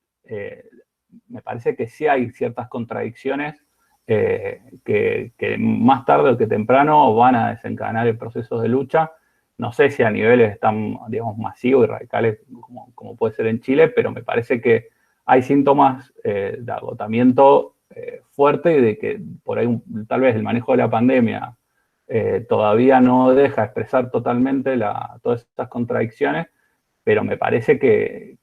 [SPEAKER 1] me parece que sí hay ciertas contradicciones que más tarde o que temprano van a desencadenar el proceso de lucha. No sé si a niveles tan, digamos, masivos y radicales como puede ser en Chile, pero me parece que hay síntomas de agotamiento fuerte y de que por ahí tal vez el manejo de la pandemia todavía no deja expresar totalmente todas estas contradicciones, pero me parece que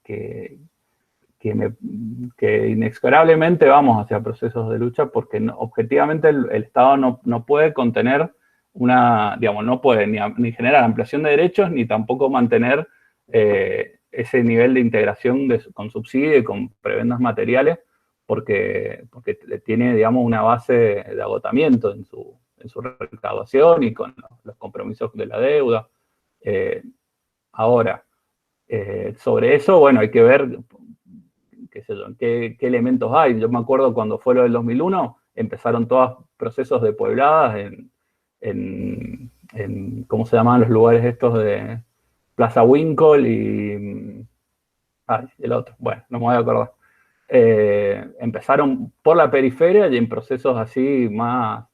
[SPEAKER 1] inexorablemente vamos hacia procesos de lucha porque objetivamente el Estado no puede contener no puede ni generar ampliación de derechos ni tampoco mantener ese nivel de integración con subsidio y con prebendas materiales, porque tiene, digamos, una base de agotamiento en su recaudación y con los compromisos de la deuda. Ahora, sobre eso, bueno, hay que ver qué sé yo, qué elementos hay. Yo me acuerdo cuando fue lo del 2001, empezaron todos procesos de puebladas en ¿cómo se llamaban los lugares estos de Plaza Winkle y el otro? Bueno, no me voy a acordar. Empezaron por la periferia y en procesos así más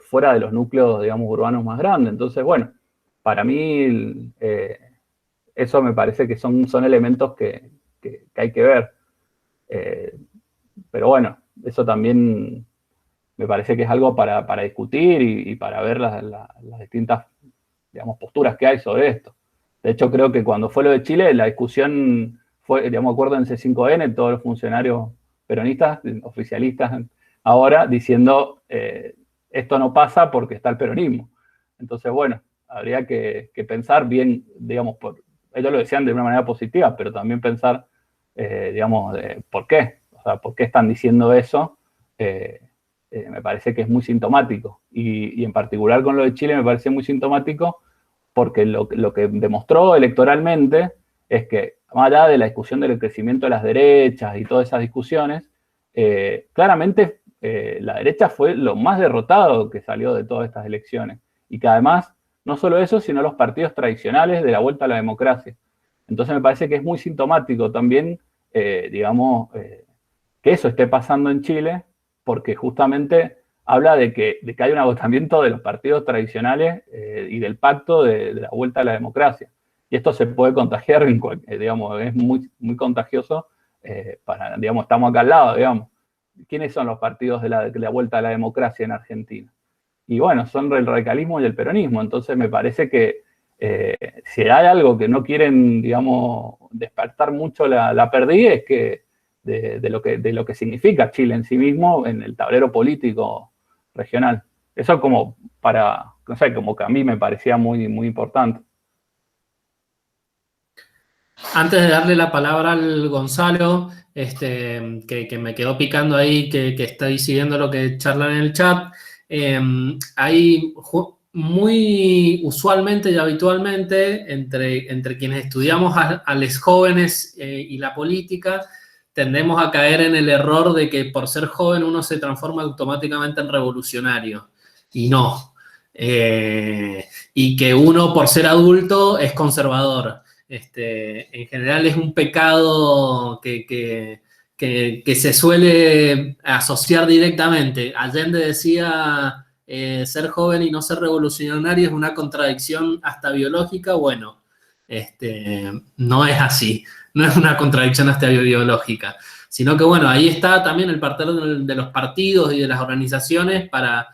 [SPEAKER 1] fuera de los núcleos, digamos, urbanos más grandes. Entonces, bueno, para mí eso me parece que son elementos que hay que ver. Pero bueno, eso también me parece que es algo para discutir y para ver las distintas, digamos, posturas que hay sobre esto. De hecho, creo que cuando fue lo de Chile, la discusión fue, digamos, acuérdense, 5N, todos los funcionarios peronistas, oficialistas, ahora diciendo esto no pasa porque está el peronismo. Entonces, bueno, habría que pensar bien, digamos, ellos lo decían de una manera positiva, pero también pensar, digamos, por qué. O sea, ¿por qué están diciendo eso? Me parece que es muy sintomático. Y en particular con lo de Chile me parece muy sintomático porque lo que demostró electoralmente es que, más allá de la discusión del crecimiento de las derechas y todas esas discusiones, claramente la derecha fue lo más derrotado que salió de todas estas elecciones. Y que además, no solo eso, sino los partidos tradicionales de la vuelta a la democracia. Entonces me parece que es muy sintomático también, digamos, que eso esté pasando en Chile, porque justamente habla de que hay un agotamiento de los partidos tradicionales y del pacto de la vuelta a la democracia. Y esto se puede contagiar, digamos, es muy, muy contagioso digamos, estamos acá al lado, digamos. ¿Quiénes son los partidos de la vuelta a la democracia en Argentina? Y bueno, son el radicalismo y el peronismo. Entonces me parece que si hay algo que no quieren, digamos, despertar mucho la pérdida, es que de lo que significa Chile en sí mismo en el tablero político regional. Eso como no sé, como que a mí me parecía muy, muy importante.
[SPEAKER 2] Antes de darle la palabra al Gonzalo, que me quedó picando ahí, que estoy siguiendo lo que charlan en el chat, hay muy usualmente y habitualmente entre quienes estudiamos a los jóvenes y la política, tendemos a caer en el error de que por ser joven uno se transforma automáticamente en revolucionario. Y no. Y que uno por ser adulto es conservador. En general es un pecado que se suele asociar directamente. Allende decía, ser joven y no ser revolucionario es una contradicción hasta biológica. Bueno, no es así, no es una contradicción hasta biológica, sino que bueno, ahí está también el papel de los partidos y de las organizaciones para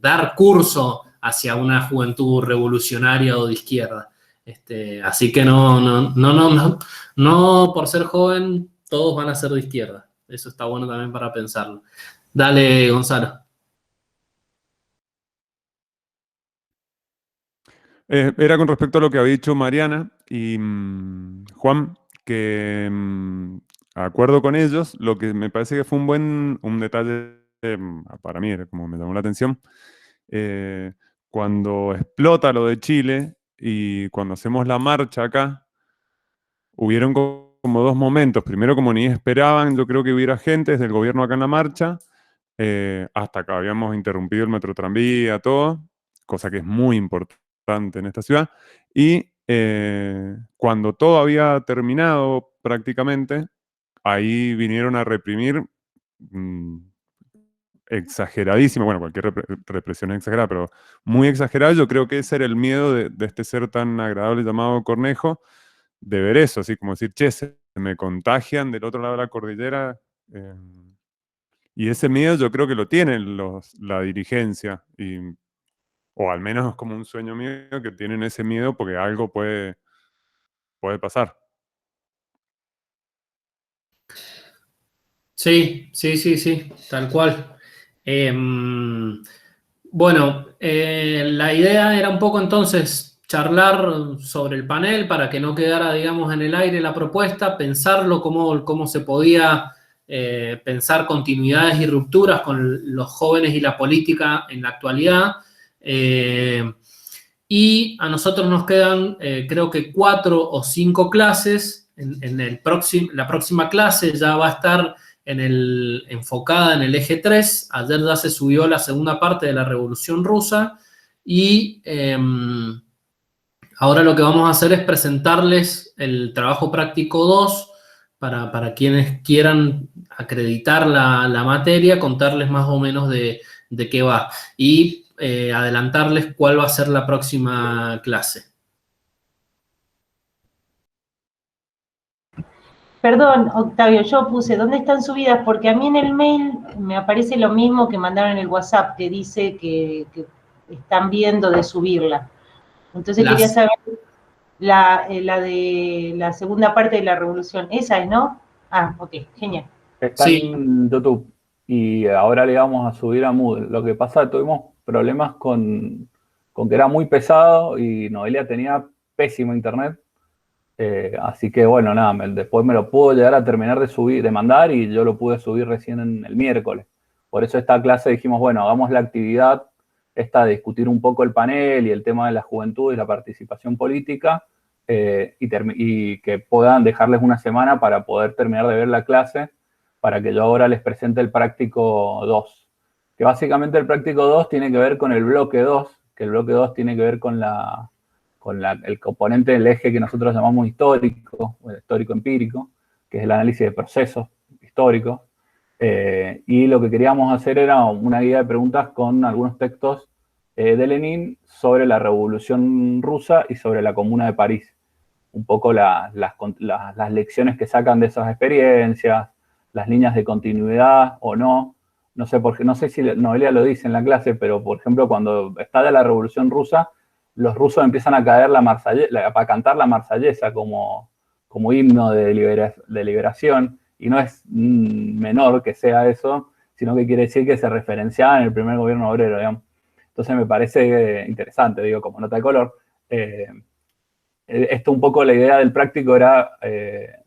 [SPEAKER 2] dar curso hacia una juventud revolucionaria o de izquierda. Así que no por ser joven todos van a ser de izquierda. Eso está bueno también para pensarlo. Dale, Gonzalo.
[SPEAKER 7] Era con respecto a lo que había dicho Mariana y Juan, que acuerdo con ellos, lo que me parece que fue un detalle para mí, como me llamó la atención, cuando explota lo de Chile y cuando hacemos la marcha acá, hubieron como dos momentos. Primero, como ni esperaban, yo creo que hubiera gente desde el gobierno acá en la marcha, hasta acá habíamos interrumpido el metro tranvía, todo, cosa que es muy importante en esta ciudad. Y cuando todo había terminado prácticamente, ahí vinieron a reprimir exageradísimo, bueno, cualquier represión es exagerada, pero muy exagerada. Yo creo que ese era el miedo de este ser tan agradable llamado Cornejo, de ver eso, así como decir, che, se me contagian del otro lado de la cordillera. Y ese miedo yo creo que lo tienen la dirigencia, o al menos es como un sueño mío que tienen ese miedo porque algo puede pasar.
[SPEAKER 2] Sí, tal cual. Bueno, la idea era un poco entonces charlar sobre el panel para que no quedara, digamos, en el aire la propuesta, pensarlo, cómo se podía pensar continuidades y rupturas con los jóvenes y la política en la actualidad. Y a nosotros nos quedan, creo que 4 o 5 clases. La próxima clase ya va a estar enfocada en el eje 3. Ayer ya se subió la segunda parte de la Revolución Rusa y ahora lo que vamos a hacer es presentarles el trabajo práctico 2 para quienes quieran acreditar la materia, contarles más o menos de qué va y adelantarles cuál va a ser la próxima clase.
[SPEAKER 3] Perdón, Octavio, yo puse, ¿dónde están subidas? Porque a mí en el mail me aparece lo mismo que mandaron en el WhatsApp, que dice que están viendo de subirla. Entonces quería saber la de la segunda parte de la revolución. Esa es, ¿no? Ah, ok, genial.
[SPEAKER 1] Está en YouTube y ahora le vamos a subir a Moodle. Lo que pasa, tuvimos problemas con que era muy pesado y Noelia tenía pésimo internet. Así que bueno, nada, después me lo pudo llegar a terminar de mandar y yo lo pude subir recién en el miércoles. Por eso esta clase dijimos, bueno, hagamos la actividad esta de discutir un poco el panel y el tema de la juventud y la participación política y que puedan dejarles una semana para poder terminar de ver la clase para que yo ahora les presente el práctico 2. Que básicamente el práctico 2 tiene que ver con el bloque 2, que el bloque 2 tiene que ver con el componente del eje que nosotros llamamos histórico, o histórico-empírico, que es el análisis de procesos históricos. Y lo que queríamos hacer era una guía de preguntas con algunos textos de Lenin sobre la Revolución Rusa y sobre la Comuna de París. Un poco las lecciones que sacan de esas experiencias, las líneas de continuidad o no. No sé si Noelia lo dice en la clase, pero por ejemplo cuando está de la Revolución Rusa, los rusos empiezan a caer a cantar la marsellesa como himno de liberación, y no es menor que sea eso, sino que quiere decir que se referenciaba en el primer gobierno obrero, digamos. Entonces me parece interesante, digo, como nota de color. Esto un poco la idea del práctico era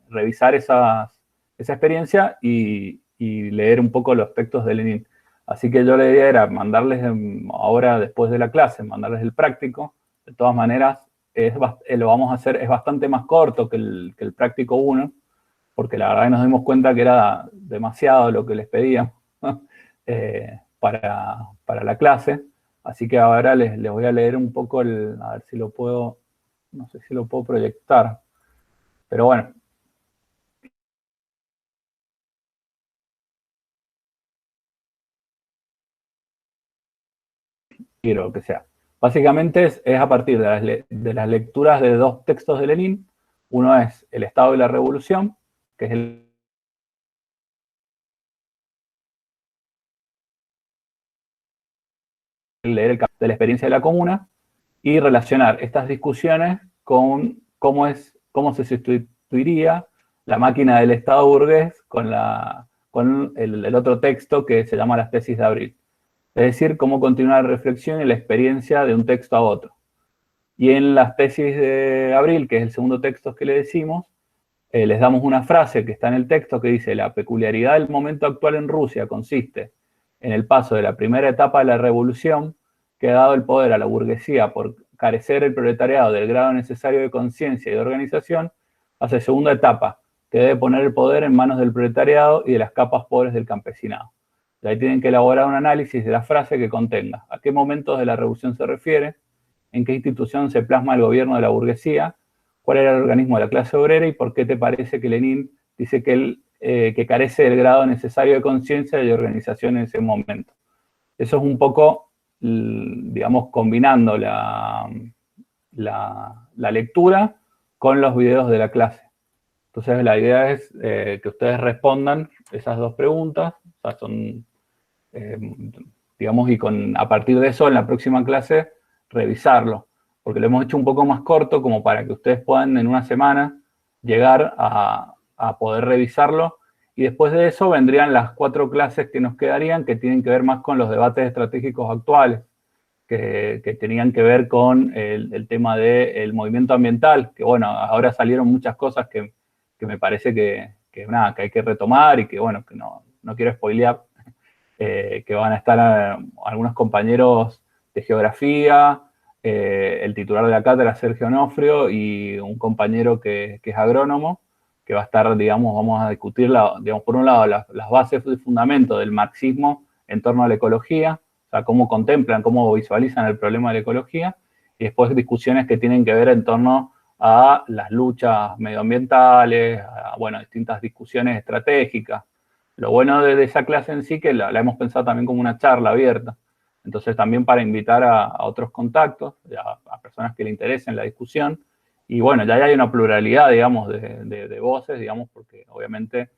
[SPEAKER 1] revisar esa experiencia y leer un poco los textos de Lenin. Así que yo la idea era mandarles ahora, después de la clase, mandarles el práctico. De todas maneras, lo vamos a hacer, es bastante más corto que el práctico 1, porque la verdad que nos dimos cuenta que era demasiado lo que les pedíamos para la clase. Así que ahora les voy a leer un poco a ver si lo puedo, no sé si lo puedo proyectar, pero bueno. Quiero que sea. Básicamente es a partir de las lecturas de 2 textos de Lenin. Uno es El Estado y la Revolución, que es leer el capítulo de la experiencia de la comuna y relacionar estas discusiones con cómo se sustituiría la máquina del Estado burgués con el otro texto que se llama las tesis de Abril. Es decir, cómo continuar la reflexión y la experiencia de un texto a otro. Y en las tesis de Abril, que es el segundo texto que le decimos, les damos una frase que está en el texto que dice: la peculiaridad del momento actual en Rusia consiste en el paso de la primera etapa de la revolución, que ha dado el poder a la burguesía por carecer el proletariado del grado necesario de conciencia y de organización, hacia la segunda etapa, que debe poner el poder en manos del proletariado y de las capas pobres del campesinado. De ahí tienen que elaborar un análisis de la frase que contenga a qué momentos de la revolución se refiere, en qué institución se plasma el gobierno de la burguesía, cuál era el organismo de la clase obrera y por qué te parece que Lenin dice que carece del grado necesario de conciencia y de organización en ese momento. Eso es un poco, digamos, combinando la lectura con los videos de la clase. Entonces la idea es que ustedes respondan esas 2 preguntas, o sea, son, digamos, y a partir de eso en la próxima clase revisarlo, porque lo hemos hecho un poco más corto como para que ustedes puedan en una semana llegar a poder revisarlo, y después de eso vendrían las 4 clases que nos quedarían, que tienen que ver más con los debates estratégicos actuales, que tenían que ver con el tema del movimiento ambiental, que bueno, ahora salieron muchas cosas que me parece que hay que retomar y que bueno, que no quiero spoilear, que van a estar algunos compañeros de geografía, el titular de la cátedra, Sergio Onofrio, y un compañero que es agrónomo, que va a estar, digamos, vamos a discutir, digamos, por un lado, las bases de fundamento del marxismo en torno a la ecología, o sea, cómo contemplan, cómo visualizan el problema de la ecología, y después discusiones que tienen que ver en torno a las luchas medioambientales, a, bueno, distintas discusiones estratégicas. Lo bueno de esa clase en sí que la hemos pensado también como una charla abierta. Entonces también para invitar a otros contactos, a personas que le interesen la discusión. Y bueno, ya hay una pluralidad, digamos, de voces, digamos, porque obviamente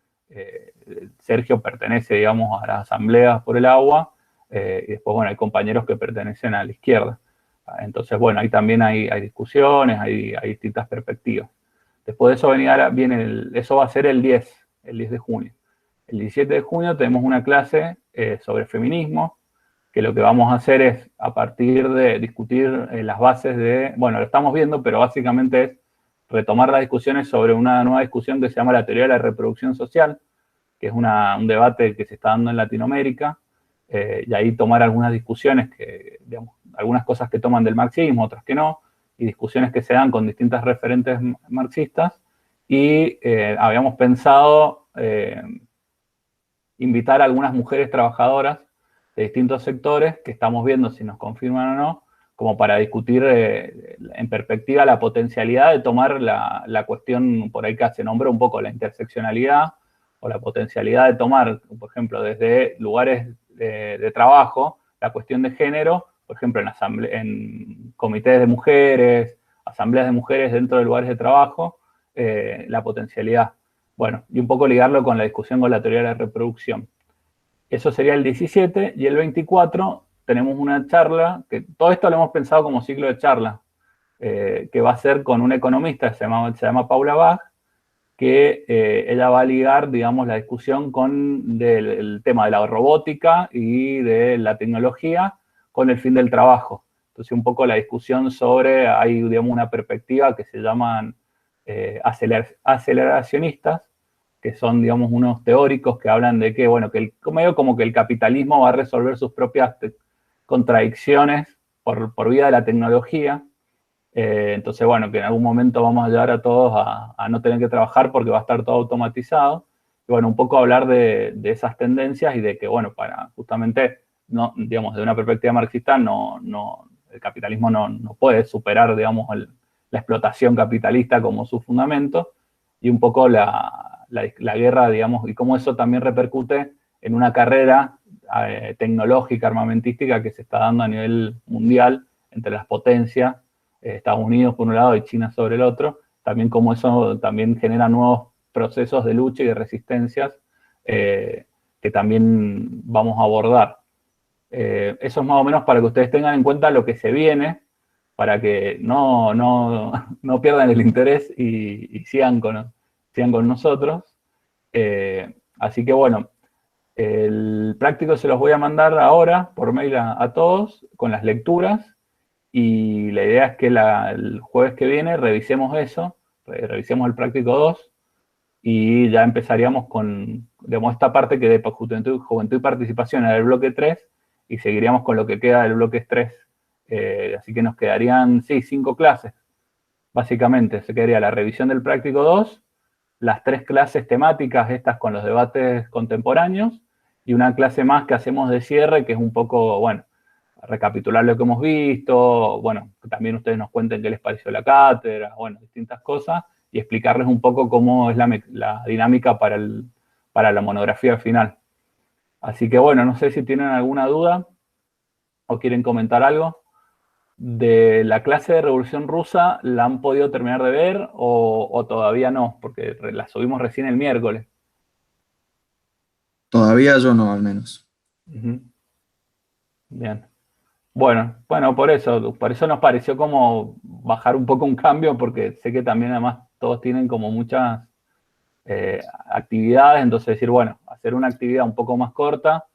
[SPEAKER 1] Sergio pertenece, digamos, a las asambleas por el agua, y después, bueno, hay compañeros que pertenecen a la izquierda. Entonces, bueno, ahí también hay discusiones, hay distintas perspectivas. Después de eso viene eso va a ser el 10 de junio. El 17 de junio tenemos una clase sobre feminismo, que lo que vamos a hacer es, a partir de discutir las bases de, bueno, lo estamos viendo, pero básicamente es retomar las discusiones sobre una nueva discusión que se llama la teoría de la reproducción social, que es un debate que se está dando en Latinoamérica, y ahí tomar algunas discusiones que, digamos, algunas cosas que toman del marxismo, otras que no, y discusiones que se dan con distintas referentes marxistas, y habíamos pensado invitar a algunas mujeres trabajadoras de distintos sectores, que estamos viendo si nos confirman o no, como para discutir en perspectiva la potencialidad de tomar la cuestión, por ahí que se nombró un poco la interseccionalidad, o la potencialidad de tomar, por ejemplo, desde lugares de trabajo, la cuestión de género, por ejemplo, en comités de mujeres, asambleas de mujeres dentro de lugares de trabajo, la potencialidad. Bueno, y un poco ligarlo con la discusión con la teoría de la reproducción. Eso sería el 17, y el 24 tenemos una charla, que todo esto lo hemos pensado como ciclo de charla, que va a ser con una economista que se llama Paula Bach, que ella va a ligar, digamos, la discusión con el tema de la robótica y de la tecnología con el fin del trabajo. Entonces, un poco la discusión sobre, hay, digamos, una perspectiva que se llaman aceleracionistas, que son, digamos, unos teóricos que hablan de que, bueno, que medio como que el capitalismo va a resolver sus propias contradicciones por vía de la tecnología. Entonces, bueno, que en algún momento vamos a llevar a todos a no tener que trabajar porque va a estar todo automatizado. Y bueno, un poco hablar de esas tendencias y de que, bueno, para justamente, no, digamos, de una perspectiva marxista, el capitalismo no puede superar, digamos, la explotación capitalista como su fundamento, y un poco la guerra, digamos, y cómo eso también repercute en una carrera tecnológica, armamentística que se está dando a nivel mundial entre las potencias, Estados Unidos por un lado y China sobre el otro, también como eso también genera nuevos procesos de lucha y de resistencias que también vamos a abordar. Eso es más o menos para que ustedes tengan en cuenta lo que se viene, para que no pierdan el interés y sigan con nosotros. Así que bueno, el práctico se los voy a mandar ahora por mail a todos con las lecturas, y la idea es que el jueves que viene revisemos eso, revisemos el práctico 2, y ya empezaríamos con, digamos, esta parte que de juventud y participación era el bloque 3, y seguiríamos con lo que queda del bloque 3. Así que nos quedarían, sí, 5 clases. Básicamente, se quedaría la revisión del práctico 2, las 3 clases temáticas, estas con los debates contemporáneos, y una clase más que hacemos de cierre, que es un poco, bueno, recapitular lo que hemos visto, bueno, también ustedes nos cuenten qué les pareció la cátedra, bueno, distintas cosas, y explicarles un poco cómo es la dinámica para la monografía final. Así que bueno, no sé si tienen alguna duda o quieren comentar algo. De la clase de Revolución Rusa, ¿la han podido terminar de ver o todavía no? Porque la subimos recién el miércoles.
[SPEAKER 4] Todavía yo no, al menos.
[SPEAKER 1] Bien. Bueno, por eso nos pareció como bajar un poco un cambio, porque sé que también además todos tienen como muchas actividades, entonces decir, bueno, hacer una actividad un poco más corta,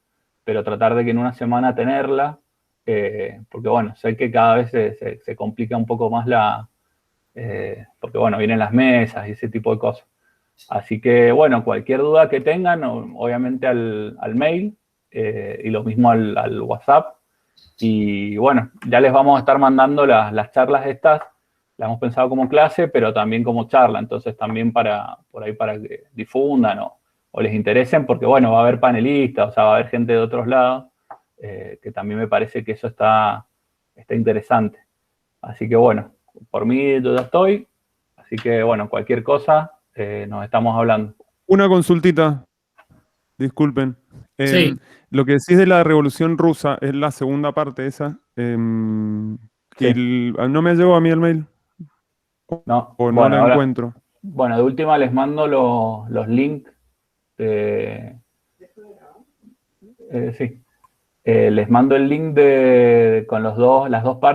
[SPEAKER 1] pero tratar de que en una semana tenerla, porque bueno, sé que cada vez se complica un poco más porque bueno, vienen las mesas y ese tipo de cosas. Así que bueno, cualquier duda que tengan, obviamente al mail, y lo mismo al WhatsApp. Y bueno, ya les vamos a estar mandando las charlas estas, las hemos pensado como clase, pero también como charla, entonces también por ahí para que difundan o les interesen, porque bueno, va a haber panelistas, o sea, va a haber gente de otros lados, que también me parece que eso está interesante. Así que bueno, por mí yo ya estoy, así que bueno, cualquier cosa, nos estamos hablando.
[SPEAKER 7] Una consultita, disculpen.
[SPEAKER 2] Sí.
[SPEAKER 7] Lo que decís de la Revolución Rusa es la segunda parte esa.
[SPEAKER 1] Sí.
[SPEAKER 7] No me llegó a mí el mail.
[SPEAKER 1] No,
[SPEAKER 7] O no
[SPEAKER 1] bueno,
[SPEAKER 7] la
[SPEAKER 1] ahora,
[SPEAKER 7] encuentro.
[SPEAKER 1] bueno, de última les mando los links. Sí. Les mando el link con las dos partes.